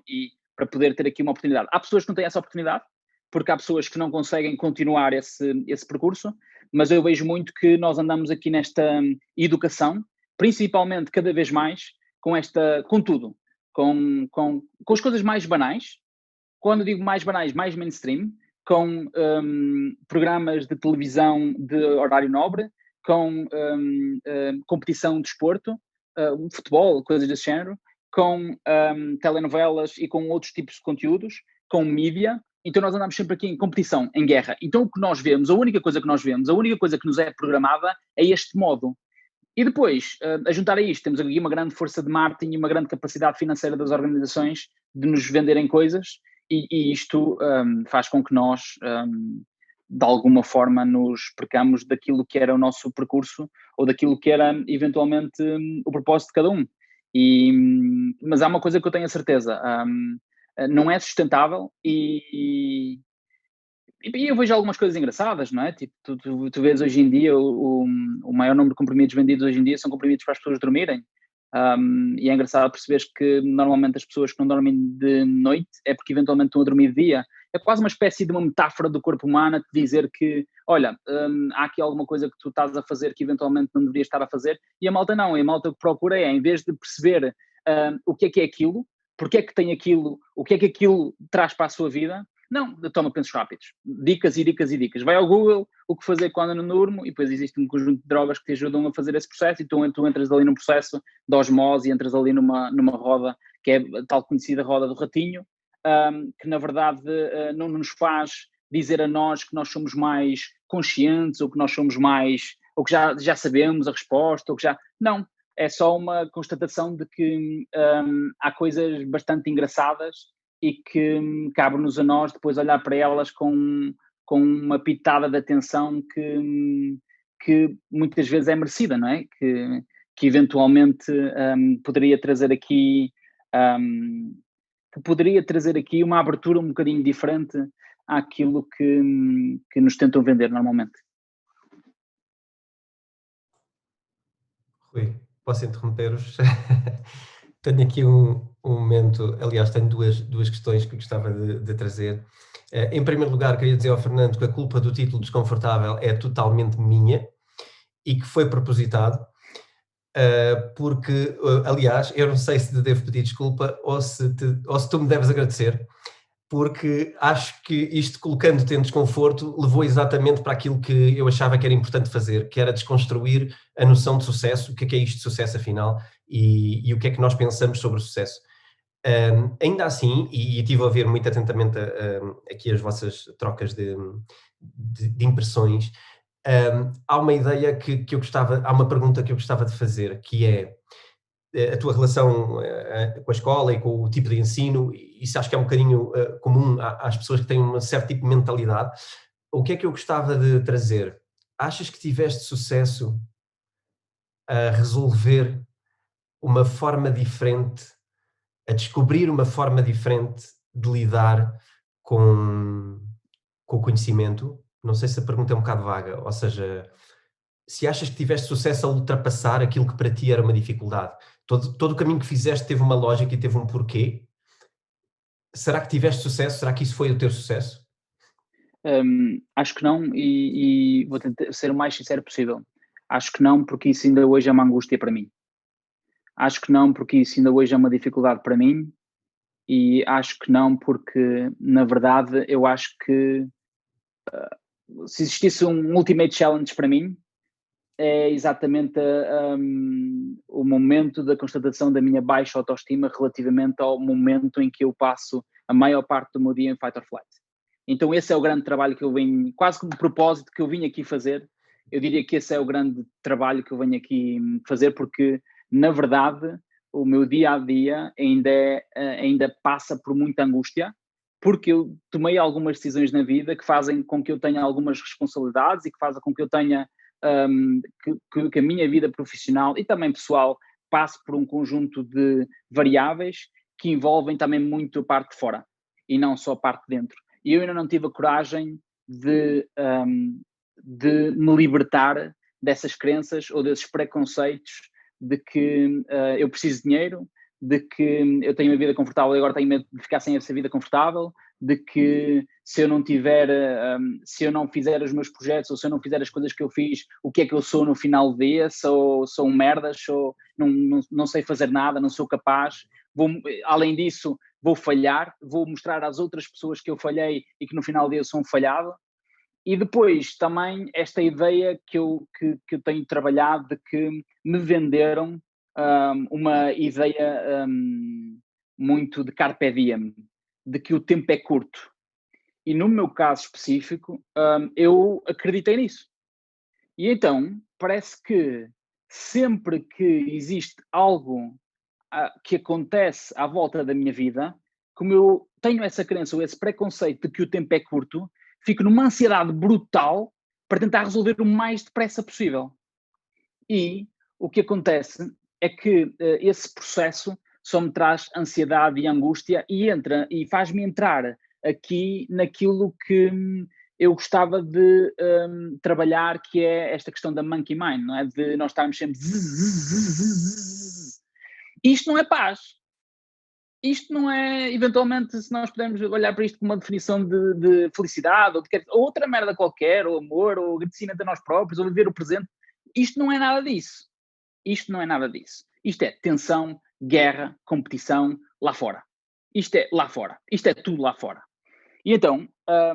para poder ter aqui uma oportunidade. Há pessoas que não têm essa oportunidade, porque há pessoas que não conseguem continuar esse percurso, mas eu vejo muito que nós andamos aqui nesta educação, principalmente cada vez mais, com tudo, com as coisas mais banais. Quando digo mais banais, mais mainstream, com programas de televisão de horário nobre, com competição de desporto, futebol, coisas desse género, com telenovelas e com outros tipos de conteúdos, com mídia. Então nós andamos sempre aqui em competição, em guerra. Então o que nós vemos, a única coisa que nós vemos, a única coisa que nos é programada é este modo. E depois, a juntar a isto, temos aqui uma grande força de marketing e uma grande capacidade financeira das organizações de nos venderem coisas, e isto faz com que nós, de alguma forma, nos percamos daquilo que era o nosso percurso ou daquilo que era, eventualmente, o propósito de cada um. Mas há uma coisa que eu tenho a certeza, não é sustentável e eu vejo algumas coisas engraçadas, não é? Tipo, tu vês hoje em dia o maior número de comprimidos vendidos hoje em dia são comprimidos para as pessoas dormirem. E é engraçado perceberes que normalmente as pessoas que não dormem de noite é porque eventualmente estão a dormir de dia. É quase uma espécie de uma metáfora do corpo humano a te dizer que, olha, há aqui alguma coisa que tu estás a fazer que eventualmente não deverias estar a fazer, e a malta não, a malta o que procura é, em vez de perceber o que é aquilo, porque é que tem aquilo, o que é que aquilo traz para a sua vida, não, toma pensos rápidos, dicas e dicas e dicas. Vai ao Google, o que fazer quando não durmo, e depois existe um conjunto de drogas que te ajudam a fazer esse processo, e tu entras ali num processo de osmose e entras ali numa roda, que é a tal conhecida roda do ratinho, que na verdade não nos faz dizer a nós que nós somos mais conscientes, ou que nós somos mais, ou que já sabemos a resposta, ou que já... Não, é só uma constatação de que há coisas bastante engraçadas e que cabe-nos a nós depois olhar para elas com uma pitada de atenção que muitas vezes é merecida, não é? Que eventualmente poderia trazer aqui uma abertura um bocadinho diferente àquilo que nos tentam vender normalmente. Rui, posso interromper-vos? Tenho aqui um momento, aliás, tenho duas questões que gostava de trazer. Em primeiro lugar, queria dizer ao Fernando que a culpa do título desconfortável é totalmente minha e que foi propositado, porque, aliás, eu não sei se te devo pedir desculpa ou se tu me deves agradecer, porque acho que isto, colocando-te em desconforto, levou exatamente para aquilo que eu achava que era importante fazer, que era desconstruir a noção de sucesso, o que é isto de sucesso afinal, e o que é que nós pensamos sobre o sucesso. Ainda assim, e estive a ouvir muito atentamente aqui as vossas trocas de impressões, há uma ideia que eu gostava, há uma pergunta que eu gostava de fazer, que é a tua relação com a escola e com o tipo de ensino. Isso acho que é um bocadinho comum às pessoas que têm um certo tipo de mentalidade. O que é que eu gostava de trazer? Achas que tiveste sucesso a resolver uma forma diferente, a descobrir uma forma diferente de lidar com o conhecimento? Não sei se a pergunta é um bocado vaga, ou seja, se achas que tiveste sucesso a ultrapassar aquilo que para ti era uma dificuldade. Todo o caminho que fizeste teve uma lógica e teve um porquê. Será que tiveste sucesso? Será que isso foi o teu sucesso? Acho que não, e vou tentar ser o mais sincero possível. Acho que não, porque isso ainda hoje é uma angústia para mim. Acho que não, porque isso ainda hoje é uma dificuldade para mim, e acho que não, porque, na verdade, eu acho que se existisse um ultimate challenge para mim, é exatamente o momento da constatação da minha baixa autoestima relativamente ao momento em que eu passo a maior parte do meu dia em fight or flight. Então esse é o grande trabalho que eu venho, quase como propósito que eu vim aqui fazer. Eu diria que esse é o grande trabalho que eu venho aqui fazer, porque, na verdade, o meu dia-a-dia ainda passa por muita angústia, porque eu tomei algumas decisões na vida que fazem com que eu tenha algumas responsabilidades e que fazem com que eu tenha que a minha vida profissional e também pessoal passe por um conjunto de variáveis que envolvem também muito a parte de fora e não só a parte de dentro. E eu ainda não tive a coragem de me libertar dessas crenças ou desses preconceitos de que eu preciso de dinheiro, de que eu tenho uma vida confortável e agora tenho medo de ficar sem essa vida confortável, de que se eu não tiver, se eu não fizer os meus projetos, ou se eu não fizer as coisas que eu fiz, o que é que eu sou no final do dia? Sou um merda, não sei fazer nada, não sou capaz. Além disso, vou falhar, vou mostrar às outras pessoas que eu falhei e que no final do dia eu sou um falhado. E depois também esta ideia que eu tenho trabalhado de que me venderam uma ideia muito de carpe diem, de que o tempo é curto. E no meu caso específico, eu acreditei nisso. E então, parece que sempre que existe algo que acontece à volta da minha vida, como eu tenho essa crença ou esse preconceito de que o tempo é curto, fico numa ansiedade brutal para tentar resolver o mais depressa possível. E o que acontece é que esse processo só me traz ansiedade e angústia e faz-me entrar aqui naquilo que eu gostava de trabalhar, que é esta questão da monkey mind, não é? De nós estarmos sempre... Isto não é paz. Isto não é, eventualmente, se nós pudermos olhar para isto como uma definição de felicidade, ou outra merda qualquer, ou amor, ou agradecimento a nós próprios, ou viver o presente, isto não é nada disso. Isto não é nada disso. Isto é tensão, guerra, competição, lá fora. Isto é lá fora. Isto é tudo lá fora. E então, a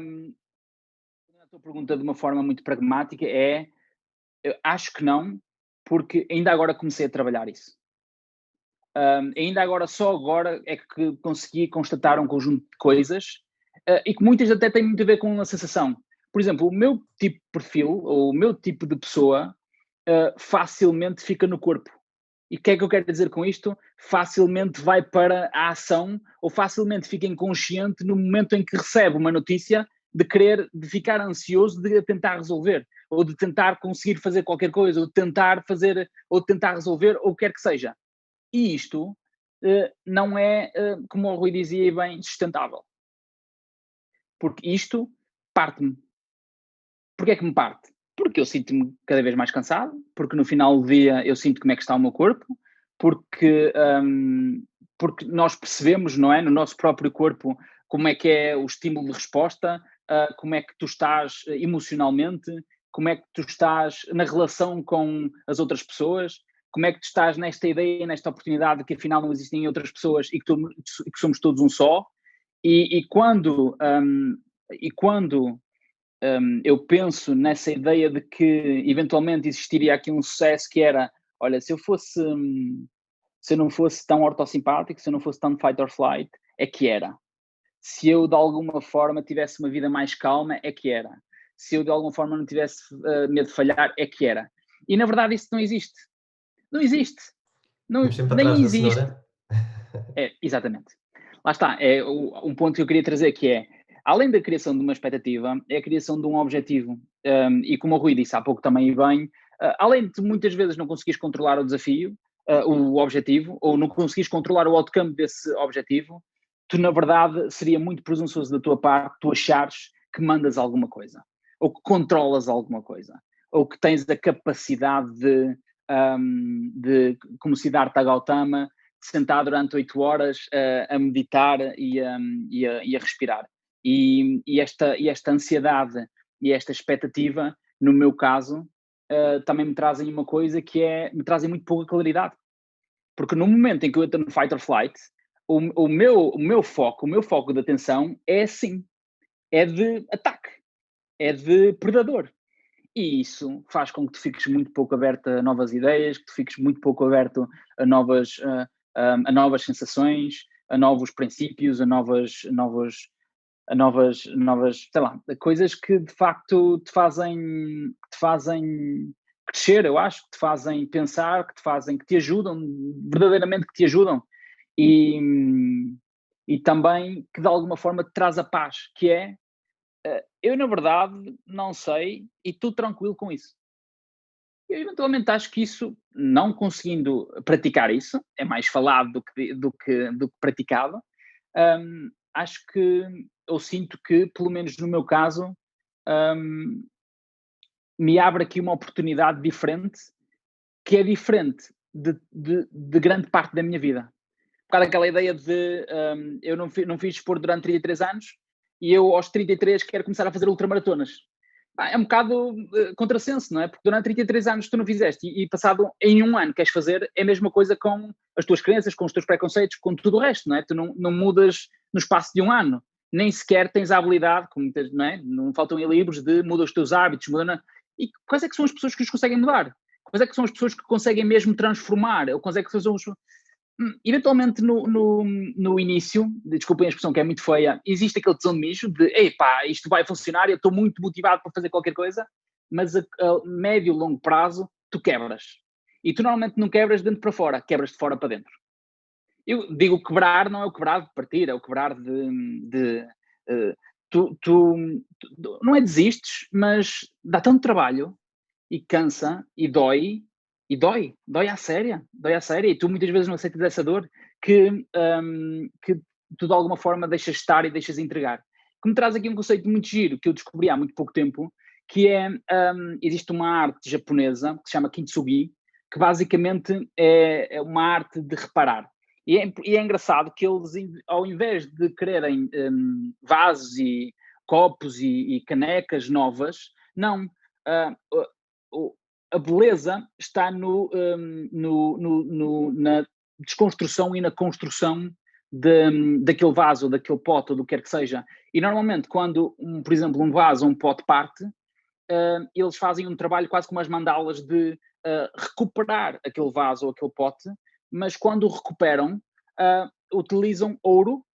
tua pergunta de uma forma muito pragmática é, eu acho que não, porque ainda agora comecei a trabalhar isso. Ainda agora, só agora é que consegui constatar um conjunto de coisas e que muitas até têm muito a ver com uma sensação. Por exemplo, o meu tipo de perfil, ou o meu tipo de pessoa, facilmente fica no corpo. E o que é que eu quero dizer com isto? Facilmente vai para a ação, ou facilmente fica inconsciente no momento em que recebe uma notícia de ficar ansioso de tentar resolver, ou de tentar conseguir fazer qualquer coisa, ou de tentar fazer, ou de tentar resolver, ou o que quer que seja. E isto não é, como o Rui dizia bem, sustentável. Porque isto parte-me. Porquê é que me parte? Porque eu sinto-me cada vez mais cansado, porque no final do dia eu sinto como é que está o meu corpo, porque nós percebemos, não é, no nosso próprio corpo, como é que é o estímulo de resposta, como é que tu estás emocionalmente, como é que tu estás na relação com as outras pessoas, como é que tu estás nesta ideia, nesta oportunidade de que afinal não existem outras pessoas e que somos todos um só. E quando eu penso nessa ideia de que eventualmente existiria aqui um sucesso que era, olha, se eu não fosse tão ortossimpático, se eu não fosse tão fight or flight, é que era. Se eu de alguma forma tivesse uma vida mais calma, é que era. Se eu de alguma forma não tivesse medo de falhar, é que era. E na verdade isso não existe. Não existe. Não, sempre nem atrás da existe. cenoura. Exatamente. Lá está. É um ponto que eu queria trazer que é, além da criação de uma expectativa, é a criação de um objetivo. E como o Rui disse há pouco também e bem, além de muitas vezes não conseguires controlar o desafio, o objetivo, ou não conseguires controlar o outcome desse objetivo, tu na verdade seria muito presunçoso da tua parte tu achares que mandas alguma coisa, ou que controlas alguma coisa, ou que tens a capacidade de como Siddhartha Gautama, sentar durante 8 horas a meditar e a respirar. E esta ansiedade e esta expectativa, no meu caso, também me trazem uma coisa que me trazem muito pouca claridade. Porque no momento em que eu entro no fight or flight, o meu foco de atenção é assim, é de ataque, é de predador. E isso faz com que tu fiques muito pouco aberto a novas ideias, que tu fiques muito pouco aberto a novas sensações, a novos princípios, a novas, sei lá, coisas que de facto te fazem crescer, eu acho, que te fazem pensar, que te ajudam, verdadeiramente que te ajudam. E também que de alguma forma te traz a paz, que é, eu na verdade não sei e estou tranquilo com isso. Eu eventualmente acho que isso, não conseguindo praticar isso, é mais falado do que praticado, acho que eu sinto que, pelo menos no meu caso, me abre aqui uma oportunidade diferente, que é diferente de grande parte da minha vida. Por causa daquela ideia de eu não fiz desporto durante 33 anos, e eu aos 33 quero começar a fazer ultramaratonas. É um bocado contrassenso, não é? Porque durante 33 anos tu não fizeste e passado em um ano queres fazer, é a mesma coisa com as tuas crenças, com os teus preconceitos, com tudo o resto, não é? Tu não mudas no espaço de um ano, nem sequer tens a habilidade, como não é? Não faltam em livros de muda os teus hábitos, E quais é que são as pessoas que os conseguem mudar? Quais é que são as pessoas que conseguem mesmo transformar? Ou quais é que são os... Eventualmente no início, desculpem a expressão que é muito feia, existe aquele tesão de mijo de, epá, isto vai funcionar, eu estou muito motivado para fazer qualquer coisa, mas a médio e longo prazo tu quebras. E tu normalmente não quebras de dentro para fora, quebras de fora para dentro. Eu digo quebrar, não é o quebrar de partir, é o quebrar tu não é desistes, mas dá tanto trabalho e cansa e dói à séria, e tu muitas vezes não aceitas essa dor que tu de alguma forma deixas estar e deixas entregar. Que me traz aqui um conceito muito giro que eu descobri há muito pouco tempo, que é, existe uma arte japonesa que se chama Kintsugi, que basicamente é uma arte de reparar. E é engraçado que eles, ao invés de quererem vasos e copos e canecas novas, não, a beleza está na desconstrução e na construção daquele vaso, daquele pote, ou do que quer que seja. E normalmente quando, por exemplo, um vaso ou um pote parte, eles fazem um trabalho quase como as mandalas de recuperar aquele vaso ou aquele pote, mas quando o recuperam, utilizam ouro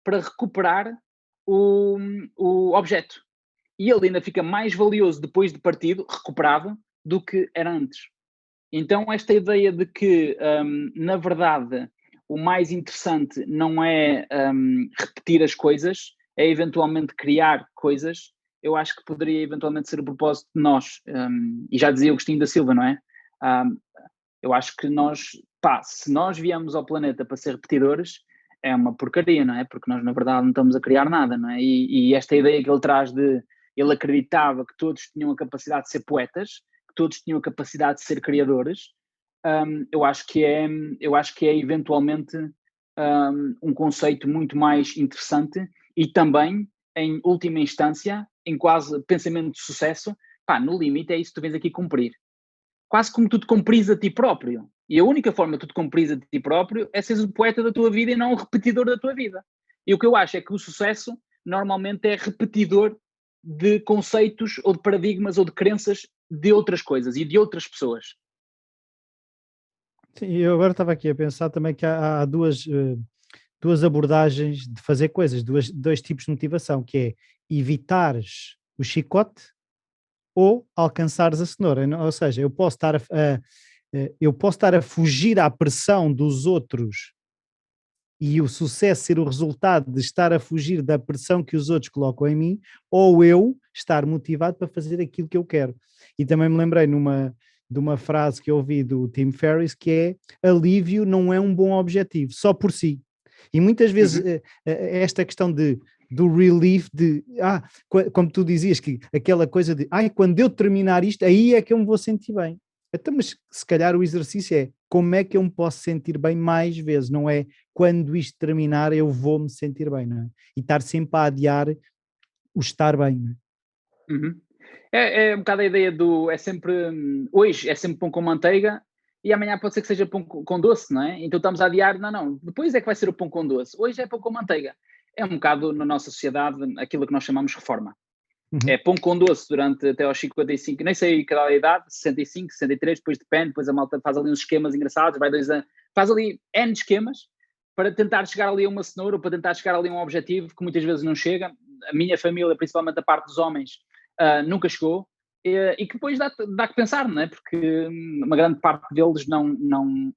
para recuperar o objeto. E ele ainda fica mais valioso depois de partido, recuperado, do que era antes. Então esta ideia de que, na verdade, o mais interessante não é repetir as coisas, é eventualmente criar coisas, eu acho que poderia eventualmente ser o propósito de nós. E já dizia Agostinho da Silva, não é? Eu acho que nós, se nós viemos ao planeta para ser repetidores, é uma porcaria, não é? Porque nós, na verdade, não estamos a criar nada, não é? E esta ideia que ele traz de... Ele acreditava que todos tinham a capacidade de ser poetas, que todos tinham a capacidade de ser criadores. Eu acho que é eventualmente um conceito muito mais interessante e também, em última instância, em quase pensamento de sucesso, no limite é isso que tu vens aqui cumprir. Quase como tu te cumpris a ti próprio. E a única forma de tu te cumpris a ti próprio é seres o poeta da tua vida e não o repetidor da tua vida. E o que eu acho é que o sucesso normalmente é repetidor de conceitos ou de paradigmas ou de crenças de outras coisas e de outras pessoas. Sim, eu agora estava aqui a pensar também que há duas abordagens de fazer coisas, dois tipos de motivação, que é evitares o chicote ou alcançares a cenoura. Ou seja, eu posso estar a fugir à pressão dos outros e o sucesso ser o resultado de estar a fugir da pressão que os outros colocam em mim, ou eu estar motivado para fazer aquilo que eu quero. E também me lembrei de uma frase que eu ouvi do Tim Ferriss, que é: alívio não é um bom objetivo, só por si. E muitas vezes esta questão do relief, como tu dizias, que aquela coisa de, quando eu terminar isto, aí é que eu me vou sentir bem. Então, mas se calhar o exercício é, como é que eu me posso sentir bem mais vezes? Não é quando isto terminar eu vou me sentir bem, não é? E estar sempre a adiar o estar bem, não é? Uhum. É um bocado a ideia do, hoje é sempre pão com manteiga e amanhã pode ser que seja pão com doce, não é? Então estamos a adiar, não, depois é que vai ser o pão com doce, hoje é pão com manteiga. É um bocado na nossa sociedade aquilo que nós chamamos reforma. É pão com doce durante até aos 55, nem sei qual é a idade, 65, 63, depois depende, depois a malta faz ali uns esquemas engraçados, faz ali N esquemas para tentar chegar ali a uma cenoura, ou para tentar chegar ali a um objetivo que muitas vezes não chega. A minha família, principalmente a parte dos homens, nunca chegou, e que depois dá que pensar, não é? Porque uma grande parte deles não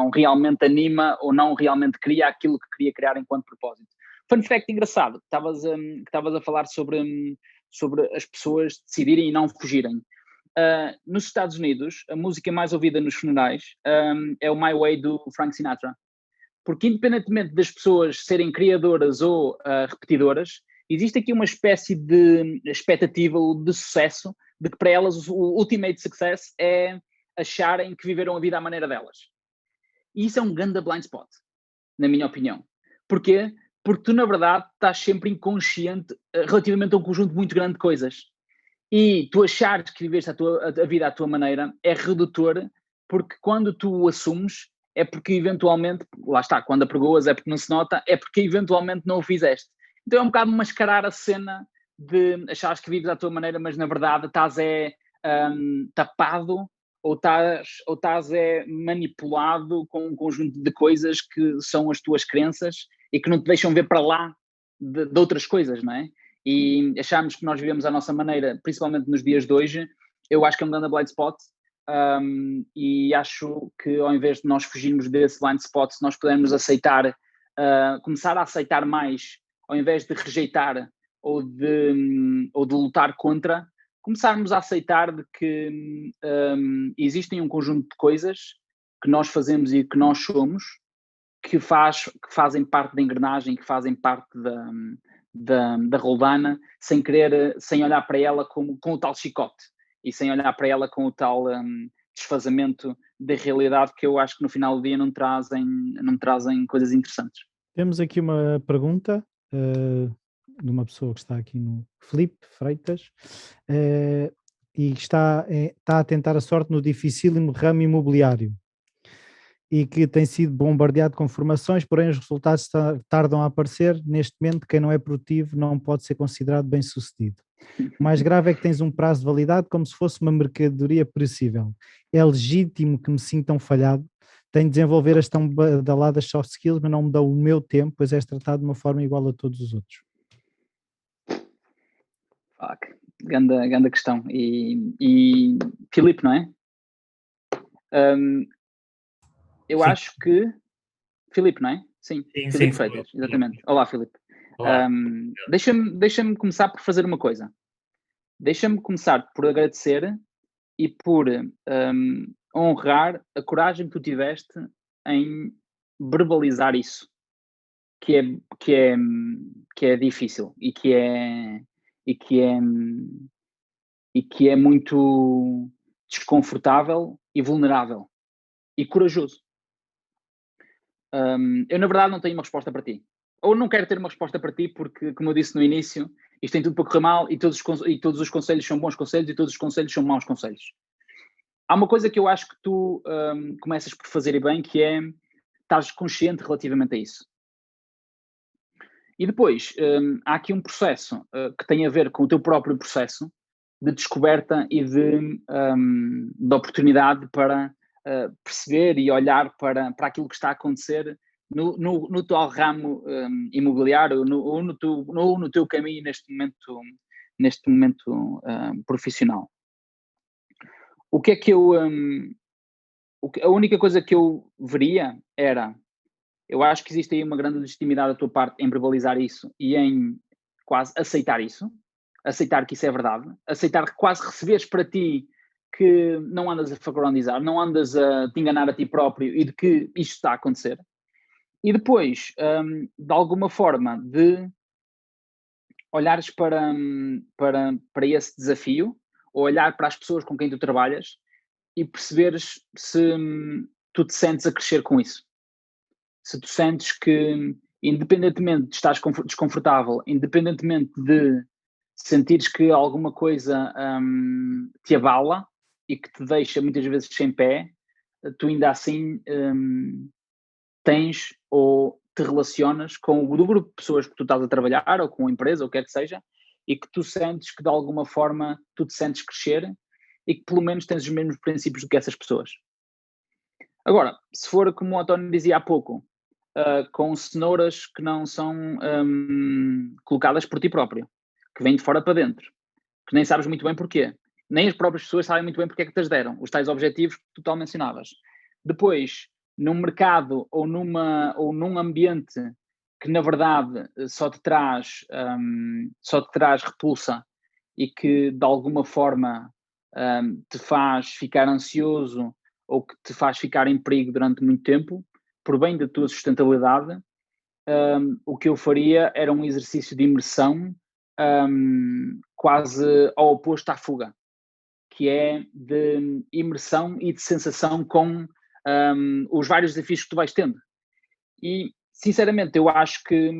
realmente anima ou não realmente cria aquilo que queria criar enquanto propósito. Fun fact engraçado, que estavas a falar sobre as pessoas decidirem e não fugirem. Nos Estados Unidos, a música mais ouvida nos funerais é o My Way do Frank Sinatra. Porque independentemente das pessoas serem criadoras ou repetidoras, existe aqui uma espécie de expectativa de sucesso, de que para elas o ultimate success é acharem que viveram a vida à maneira delas. E isso é um grande blind spot, na minha opinião. Porquê? porque tu, na verdade, estás sempre inconsciente relativamente a um conjunto muito grande de coisas. E tu achares que viveste a vida à tua maneira é redutor, porque quando tu o assumes, é porque eventualmente, lá está, quando apregoas é porque não se nota, é porque eventualmente não o fizeste. Então é um bocado mascarar a cena de achares que vives à tua maneira, mas na verdade estás tapado ou estás manipulado com um conjunto de coisas que são as tuas crenças e que não te deixam ver para lá de outras coisas, não é? E achamos que nós vivemos à nossa maneira, principalmente nos dias de hoje. Eu acho que é um grande blind spot, e acho que ao invés de nós fugirmos desse blind spot, se nós pudermos aceitar, começar a aceitar mais, ao invés de rejeitar ou de lutar contra, começarmos a aceitar de que existem um conjunto de coisas que nós fazemos e que nós somos, que fazem parte da engrenagem, que fazem parte da roldana, sem olhar para ela com o tal chicote e sem olhar para ela com o tal desfazamento da realidade, que eu acho que no final do dia não trazem coisas interessantes. Temos aqui uma pergunta de uma pessoa que está aqui no Filipe Freitas, e está a tentar a sorte no dificílimo ramo imobiliário e que tem sido bombardeado com informações, porém os resultados tardam a aparecer. Neste momento, quem não é produtivo não pode ser considerado bem-sucedido. O mais grave é que tens um prazo de validade como se fosse uma mercadoria perecível. É legítimo que me sintam falhado. Tenho de desenvolver as tão badaladas soft skills, mas não me dão o meu tempo, pois és tratado de uma forma igual a todos os outros. Grande questão. E Filipe, não é? Eu Sim. acho que... Filipe, não é? Sim, Filipe Freitas, exatamente. Olá, Filipe. Deixa-me começar por fazer uma coisa. Deixa-me começar por agradecer e por honrar a coragem que tu tiveste em verbalizar isso, que é difícil e que é muito desconfortável e vulnerável e corajoso. Eu, na verdade, não tenho uma resposta para ti. Ou não quero ter uma resposta para ti porque, como eu disse no início, isto tem tudo para correr mal e todos os conselhos são bons conselhos e todos os conselhos são maus conselhos. Há uma coisa que eu acho que tu começas por fazer bem, que é estás consciente relativamente a isso. E depois, há aqui um processo que tem a ver com o teu próprio processo de descoberta e de oportunidade para perceber e olhar para aquilo que está a acontecer no tal ramo imobiliário ou no teu caminho neste momento profissional. O que é que a única coisa que eu veria era, eu acho que existe aí uma grande legitimidade da tua parte em verbalizar isso e em quase aceitar isso, aceitar que isso é verdade, aceitar que quase receberes para ti que não andas a fagorandizar, não andas a te enganar a ti próprio e de que isto está a acontecer. E depois, de alguma forma, de olhares para esse desafio, ou olhar para as pessoas com quem tu trabalhas e perceberes se tu te sentes a crescer com isso. Se tu sentes que, independentemente de estares desconfortável, independentemente de sentires que alguma coisa te abala e que te deixa muitas vezes sem pé, tu ainda assim tens ou te relacionas com o grupo de pessoas que tu estás a trabalhar ou com a empresa, ou o que quer que seja, e que tu sentes que de alguma forma tu te sentes crescer e que pelo menos tens os mesmos princípios do que essas pessoas. Agora, se for como o António dizia há pouco, com cenouras que não são colocadas por ti próprio, que vêm de fora para dentro, que nem sabes muito bem porquê, nem as próprias pessoas sabem muito bem porque é que te as deram, os tais objetivos que tu tal mencionavas. Depois, num mercado ou num ambiente que na verdade só te traz repulsa e que de alguma forma te faz ficar ansioso ou que te faz ficar em perigo durante muito tempo, por bem da tua sustentabilidade, o que eu faria era um exercício de imersão quase ao oposto à fuga, que é de imersão e de sensação com os vários desafios que tu vais tendo. E sinceramente, eu acho que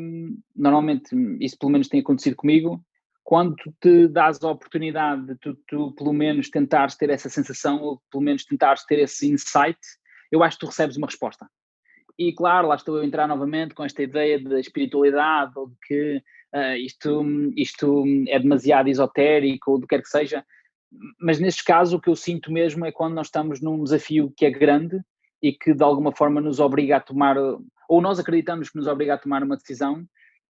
normalmente isso pelo menos tem acontecido comigo. Quando tu te dás a oportunidade de tu pelo menos tentares ter essa sensação, ou pelo menos tentares ter esse insight, eu acho que tu recebes uma resposta. E claro, lá estou a entrar novamente com esta ideia da espiritualidade, ou de que isto é demasiado esotérico, ou do que quer que seja, mas nestes casos o que eu sinto mesmo é quando nós estamos num desafio que é grande e que de alguma forma nos obriga a tomar, ou nós acreditamos que nos obriga a tomar uma decisão.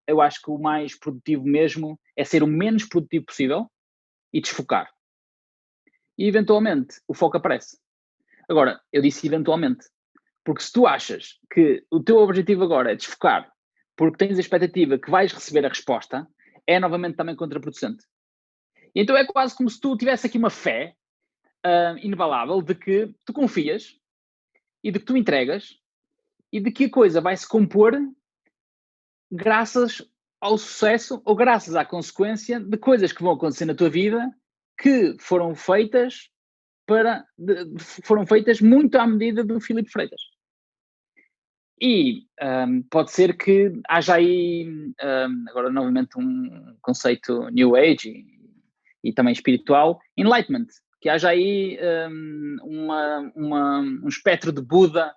Eu acho que o mais produtivo mesmo é ser o menos produtivo possível e desfocar. E eventualmente o foco aparece. Agora, eu disse eventualmente, porque se tu achas que o teu objetivo agora é desfocar porque tens a expectativa que vais receber a resposta, é novamente também contraproducente. Então é quase como se tu tivesse aqui uma fé inabalável de que tu confias e de que tu entregas e de que a coisa vai se compor graças ao sucesso ou graças à consequência de coisas que vão acontecer na tua vida que foram feitas muito à medida do Filipe Freitas. E pode ser que haja aí, agora novamente um conceito New Age e também espiritual, enlightenment, que haja aí um espectro de Buda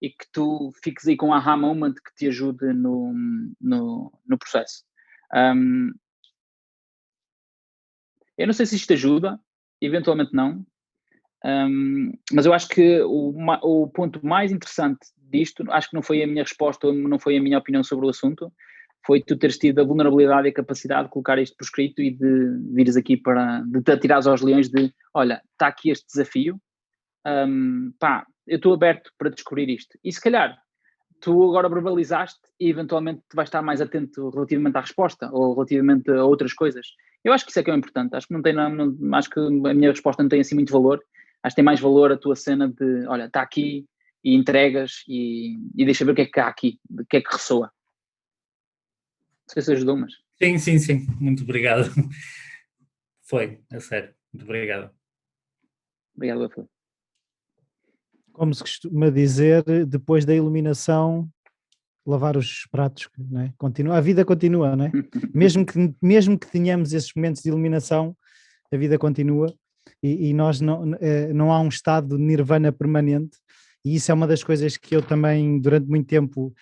e que tu fiques aí com um aha moment que te ajude no processo. Eu não sei se isto ajuda, eventualmente não, mas eu acho que o ponto mais interessante disto, acho que não foi a minha resposta, ou não foi a minha opinião sobre o assunto, foi tu teres tido a vulnerabilidade e a capacidade de colocar isto por escrito e de vires aqui de te atirares aos leões de, olha, está aqui este desafio, eu estou aberto para descobrir isto. E se calhar tu agora verbalizaste e eventualmente tu vais estar mais atento relativamente à resposta ou relativamente a outras coisas. Eu acho que isso é que é importante. Acho que acho que a minha resposta não tem assim muito valor. Acho que tem mais valor a tua cena de, olha, está aqui e entregas e deixa ver o que é que há aqui, o que é que ressoa. Não sei se ajudou, mas... Sim. Muito obrigado. Foi, a sério. Muito obrigado. Obrigado, Rafael. Como se costuma dizer, depois da iluminação, lavar os pratos, não é? Continua, a vida continua, não é? mesmo que tenhamos esses momentos de iluminação, a vida continua e nós não há um estado de nirvana permanente, e isso é uma das coisas que eu também, durante muito tempo,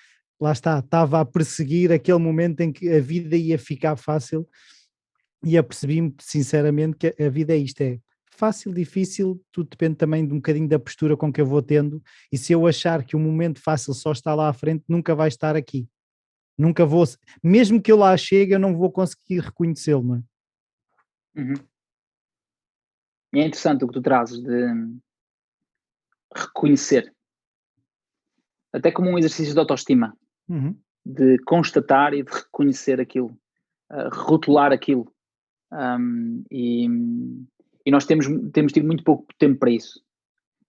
lá estava a perseguir aquele momento em que a vida ia ficar fácil, e apercebi-me sinceramente que a vida é isto, é fácil, difícil, tudo depende também de um bocadinho da postura com que eu vou tendo, e se eu achar que o momento fácil só está lá à frente, nunca vai estar aqui. Nunca vou, mesmo que eu lá chegue, eu não vou conseguir reconhecê-lo, não é? Uhum. E é interessante o que tu trazes de reconhecer, até como um exercício de autoestima, de constatar e de reconhecer aquilo, rotular aquilo. E nós temos tido muito pouco tempo para isso.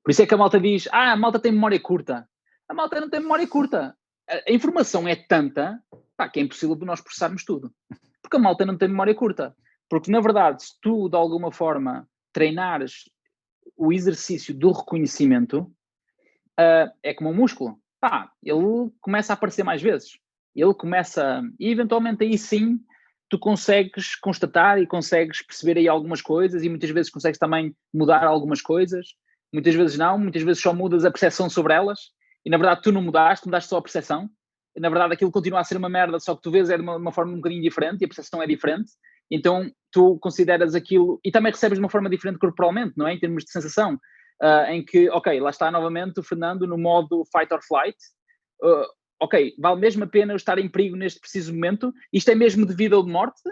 Por isso é que a malta diz, a malta tem memória curta. A malta não tem memória curta. A informação é tanta que é impossível de nós processarmos tudo. Porque a malta não tem memória curta. Porque, na verdade, se tu, de alguma forma, treinares o exercício do reconhecimento, é como um músculo. Ele começa a aparecer mais vezes. Ele começa... E, eventualmente, aí sim, tu consegues constatar e consegues perceber aí algumas coisas e muitas vezes consegues também mudar algumas coisas. Muitas vezes não, muitas vezes só mudas a percepção sobre elas e, na verdade, tu não mudaste só a percepção. E, na verdade, aquilo continua a ser uma merda, só que tu vês é de uma forma um bocadinho diferente e a percepção é diferente. Então, tu consideras aquilo e também recebes de uma forma diferente corporalmente, não é? Em termos de sensação, em que, ok, lá está novamente o Fernando no modo fight or flight. Ok, vale mesmo a pena eu estar em perigo neste preciso momento? Isto é mesmo de vida ou de morte?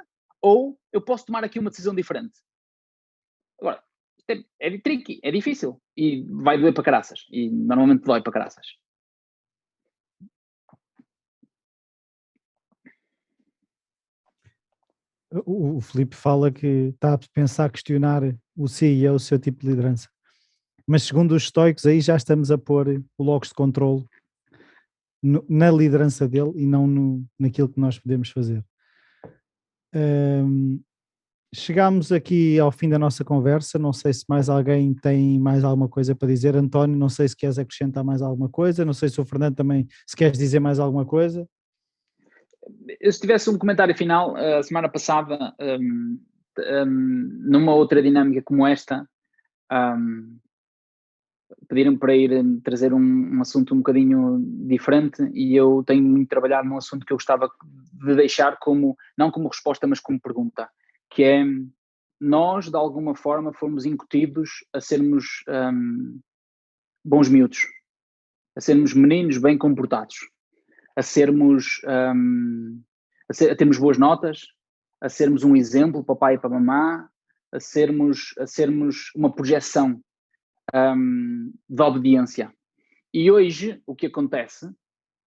Ou eu posso tomar aqui uma decisão diferente? Agora, é tricky, é difícil e vai doer para caraças. E normalmente dói para caraças. O Filipe fala que está a pensar questionar o CEO, o seu tipo de liderança. Mas segundo os estoicos, aí já estamos a pôr o locus de controle na liderança dele e não naquilo que nós podemos fazer. chegámos aqui ao fim da nossa conversa, não sei se mais alguém tem mais alguma coisa para dizer. António, não sei se queres acrescentar mais alguma coisa, não sei se o Fernando também, se queres dizer mais alguma coisa. Se tivesse um comentário final, a semana passada, numa outra dinâmica como esta, pediram para ir trazer um assunto um bocadinho diferente e eu tenho muito trabalhado num assunto que eu gostava de deixar como, não como resposta, mas como pergunta, que é, nós de alguma forma fomos incutidos a sermos bons miúdos, a sermos meninos bem comportados, a sermos, a termos boas notas, a sermos um exemplo para o pai e para a mamã, a sermos uma projeção de obediência. E hoje o que acontece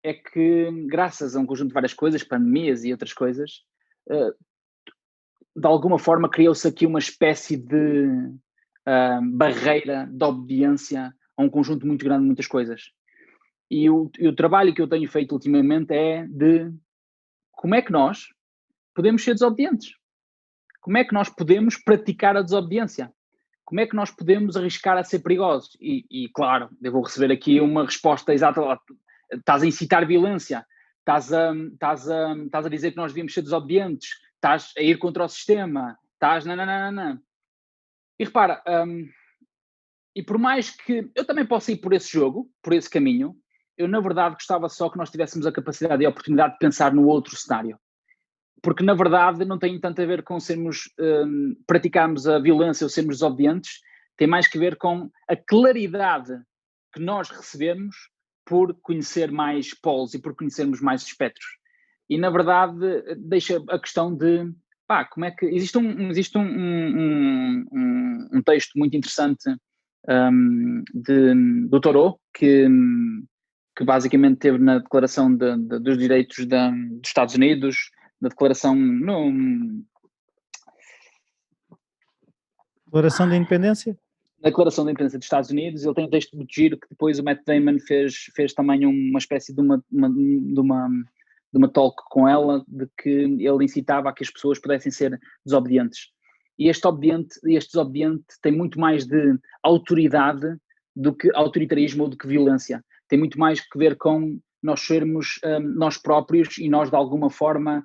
é que, graças a um conjunto de várias coisas, pandemias e outras coisas, de alguma forma criou-se aqui uma espécie de barreira de obediência a um conjunto muito grande de muitas coisas. E o trabalho que eu tenho feito ultimamente é de como é que nós podemos ser desobedientes? Como é que nós podemos praticar a desobediência? Como é que nós podemos arriscar a ser perigosos? E claro, eu vou receber aqui uma resposta exata. Estás a incitar violência, estás a dizer que nós devíamos ser desobedientes, estás a ir contra o sistema, estás... Não. E repara, e por mais que eu também possa ir por esse jogo, por esse caminho, eu na verdade gostava só que nós tivéssemos a capacidade e a oportunidade de pensar no outro cenário. Porque na verdade não tem tanto a ver com praticarmos a violência ou sermos desobedientes, tem mais que ver com a claridade que nós recebemos por conhecer mais polos e por conhecermos mais espectros. E na verdade deixa a questão de, como é que... Existe um texto muito interessante do Thoreau, que basicamente teve na Declaração dos Direitos dos Estados Unidos, na Declaração... Declaração de Independência? Na Declaração da Independência dos Estados Unidos, ele tem um texto muito giro que depois o Matt Damon fez também uma espécie de uma talk com ela, de que ele incitava a que as pessoas pudessem ser desobedientes. E este desobediente tem muito mais de autoridade do que autoritarismo ou do que violência. Tem muito mais que ver com nós sermos nós próprios e nós de alguma forma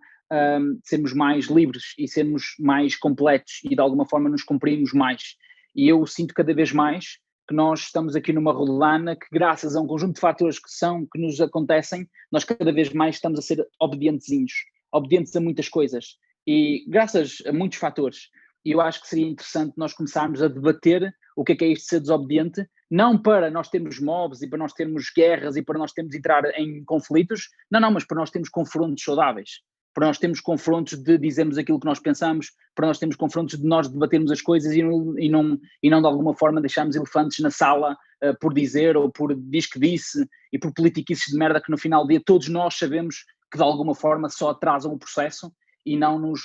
sermos mais livres e sermos mais completos e de alguma forma nos cumprirmos mais. E eu sinto cada vez mais que nós estamos aqui numa rodana que, graças a um conjunto de fatores que nos acontecem, nós cada vez mais estamos a ser obedientes a muitas coisas. E graças a muitos fatores. E eu acho que seria interessante nós começarmos a debater o que é isto de ser desobediente, não para nós termos mobs e para nós termos guerras e para nós termos entrar em conflitos, não, mas para nós termos confrontos saudáveis, para nós termos confrontos de dizermos aquilo que nós pensamos, para nós termos confrontos de nós debatermos as coisas e não de alguma forma deixarmos elefantes na sala por dizer ou por diz que disse e por politiquices de merda que no final do dia todos nós sabemos que de alguma forma só atrasam o processo e não nos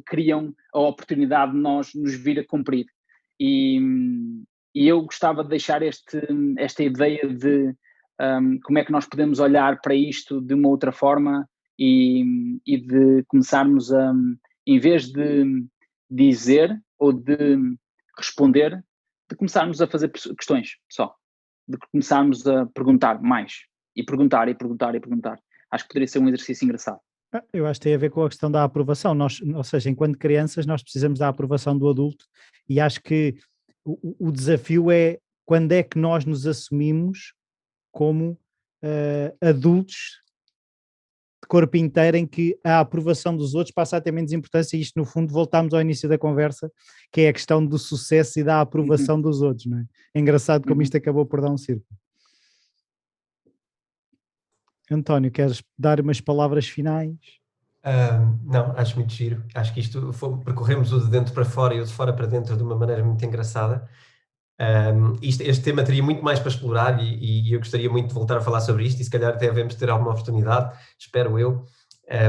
criam a oportunidade de nós nos vir a cumprir. E eu gostava de deixar esta ideia de como é que nós podemos olhar para isto de uma outra forma e de começarmos a, em vez de dizer ou de responder, de começarmos a fazer questões só, de começarmos a perguntar mais e perguntar. Acho que poderia ser um exercício engraçado. Eu acho que tem a ver com a questão da aprovação. Ou seja, enquanto crianças nós precisamos da aprovação do adulto e acho que o desafio é quando é que nós nos assumimos como adultos de corpo inteiro, em que a aprovação dos outros passa a ter menos importância. E isto no fundo voltamos ao início da conversa, que é a questão do sucesso e da aprovação dos outros, não é? É engraçado como isto acabou por dar um círculo. António, queres dar umas palavras finais? Não, acho muito giro. Acho que percorremos o de dentro para fora e o de fora para dentro de uma maneira muito engraçada. Este tema teria muito mais para explorar e eu gostaria muito de voltar a falar sobre isto e se calhar até devemos ter alguma oportunidade, espero eu,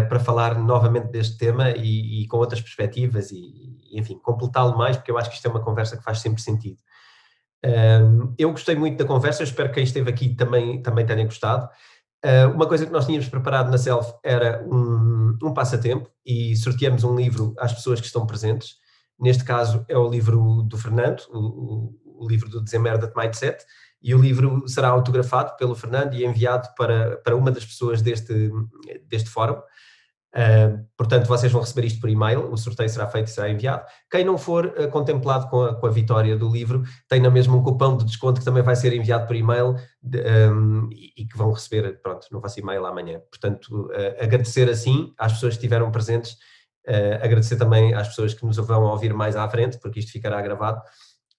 para falar novamente deste tema e com outras perspectivas e enfim, completá-lo mais, porque eu acho que isto é uma conversa que faz sempre sentido. Eu gostei muito da conversa, eu espero que quem esteve aqui também tenha gostado. Uma coisa que nós tínhamos preparado na Self era um passatempo e sorteamos um livro às pessoas que estão presentes. Neste caso é o livro do Fernando, o livro do Desemmerda Mindset, e o livro será autografado pelo Fernando e enviado para uma das pessoas deste fórum. Portanto, vocês vão receber isto por e-mail, o sorteio será feito e será enviado. Quem não for contemplado com a vitória do livro, tem na mesma um cupom de desconto que também vai ser enviado por e-mail e que vão receber, pronto, no vosso e-mail amanhã. Portanto, agradecer assim às pessoas que estiveram presentes, agradecer também às pessoas que nos vão ouvir mais à frente, porque isto ficará gravado,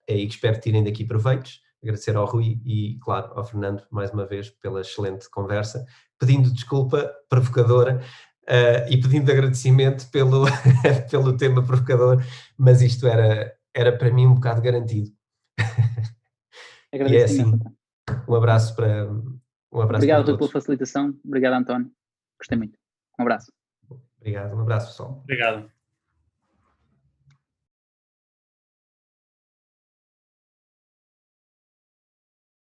e que espero que tirem daqui proveitos. Agradecer ao Rui e, claro, ao Fernando, mais uma vez, pela excelente conversa, pedindo desculpa provocadora, e pedindo agradecimento pelo tema provocador, mas isto era para mim um bocado garantido. E é assim, um abraço para Obrigado, Rui, todos. pela facilitação. Obrigado, António. Gostei muito. Um abraço. Obrigado, um abraço, pessoal. Obrigado.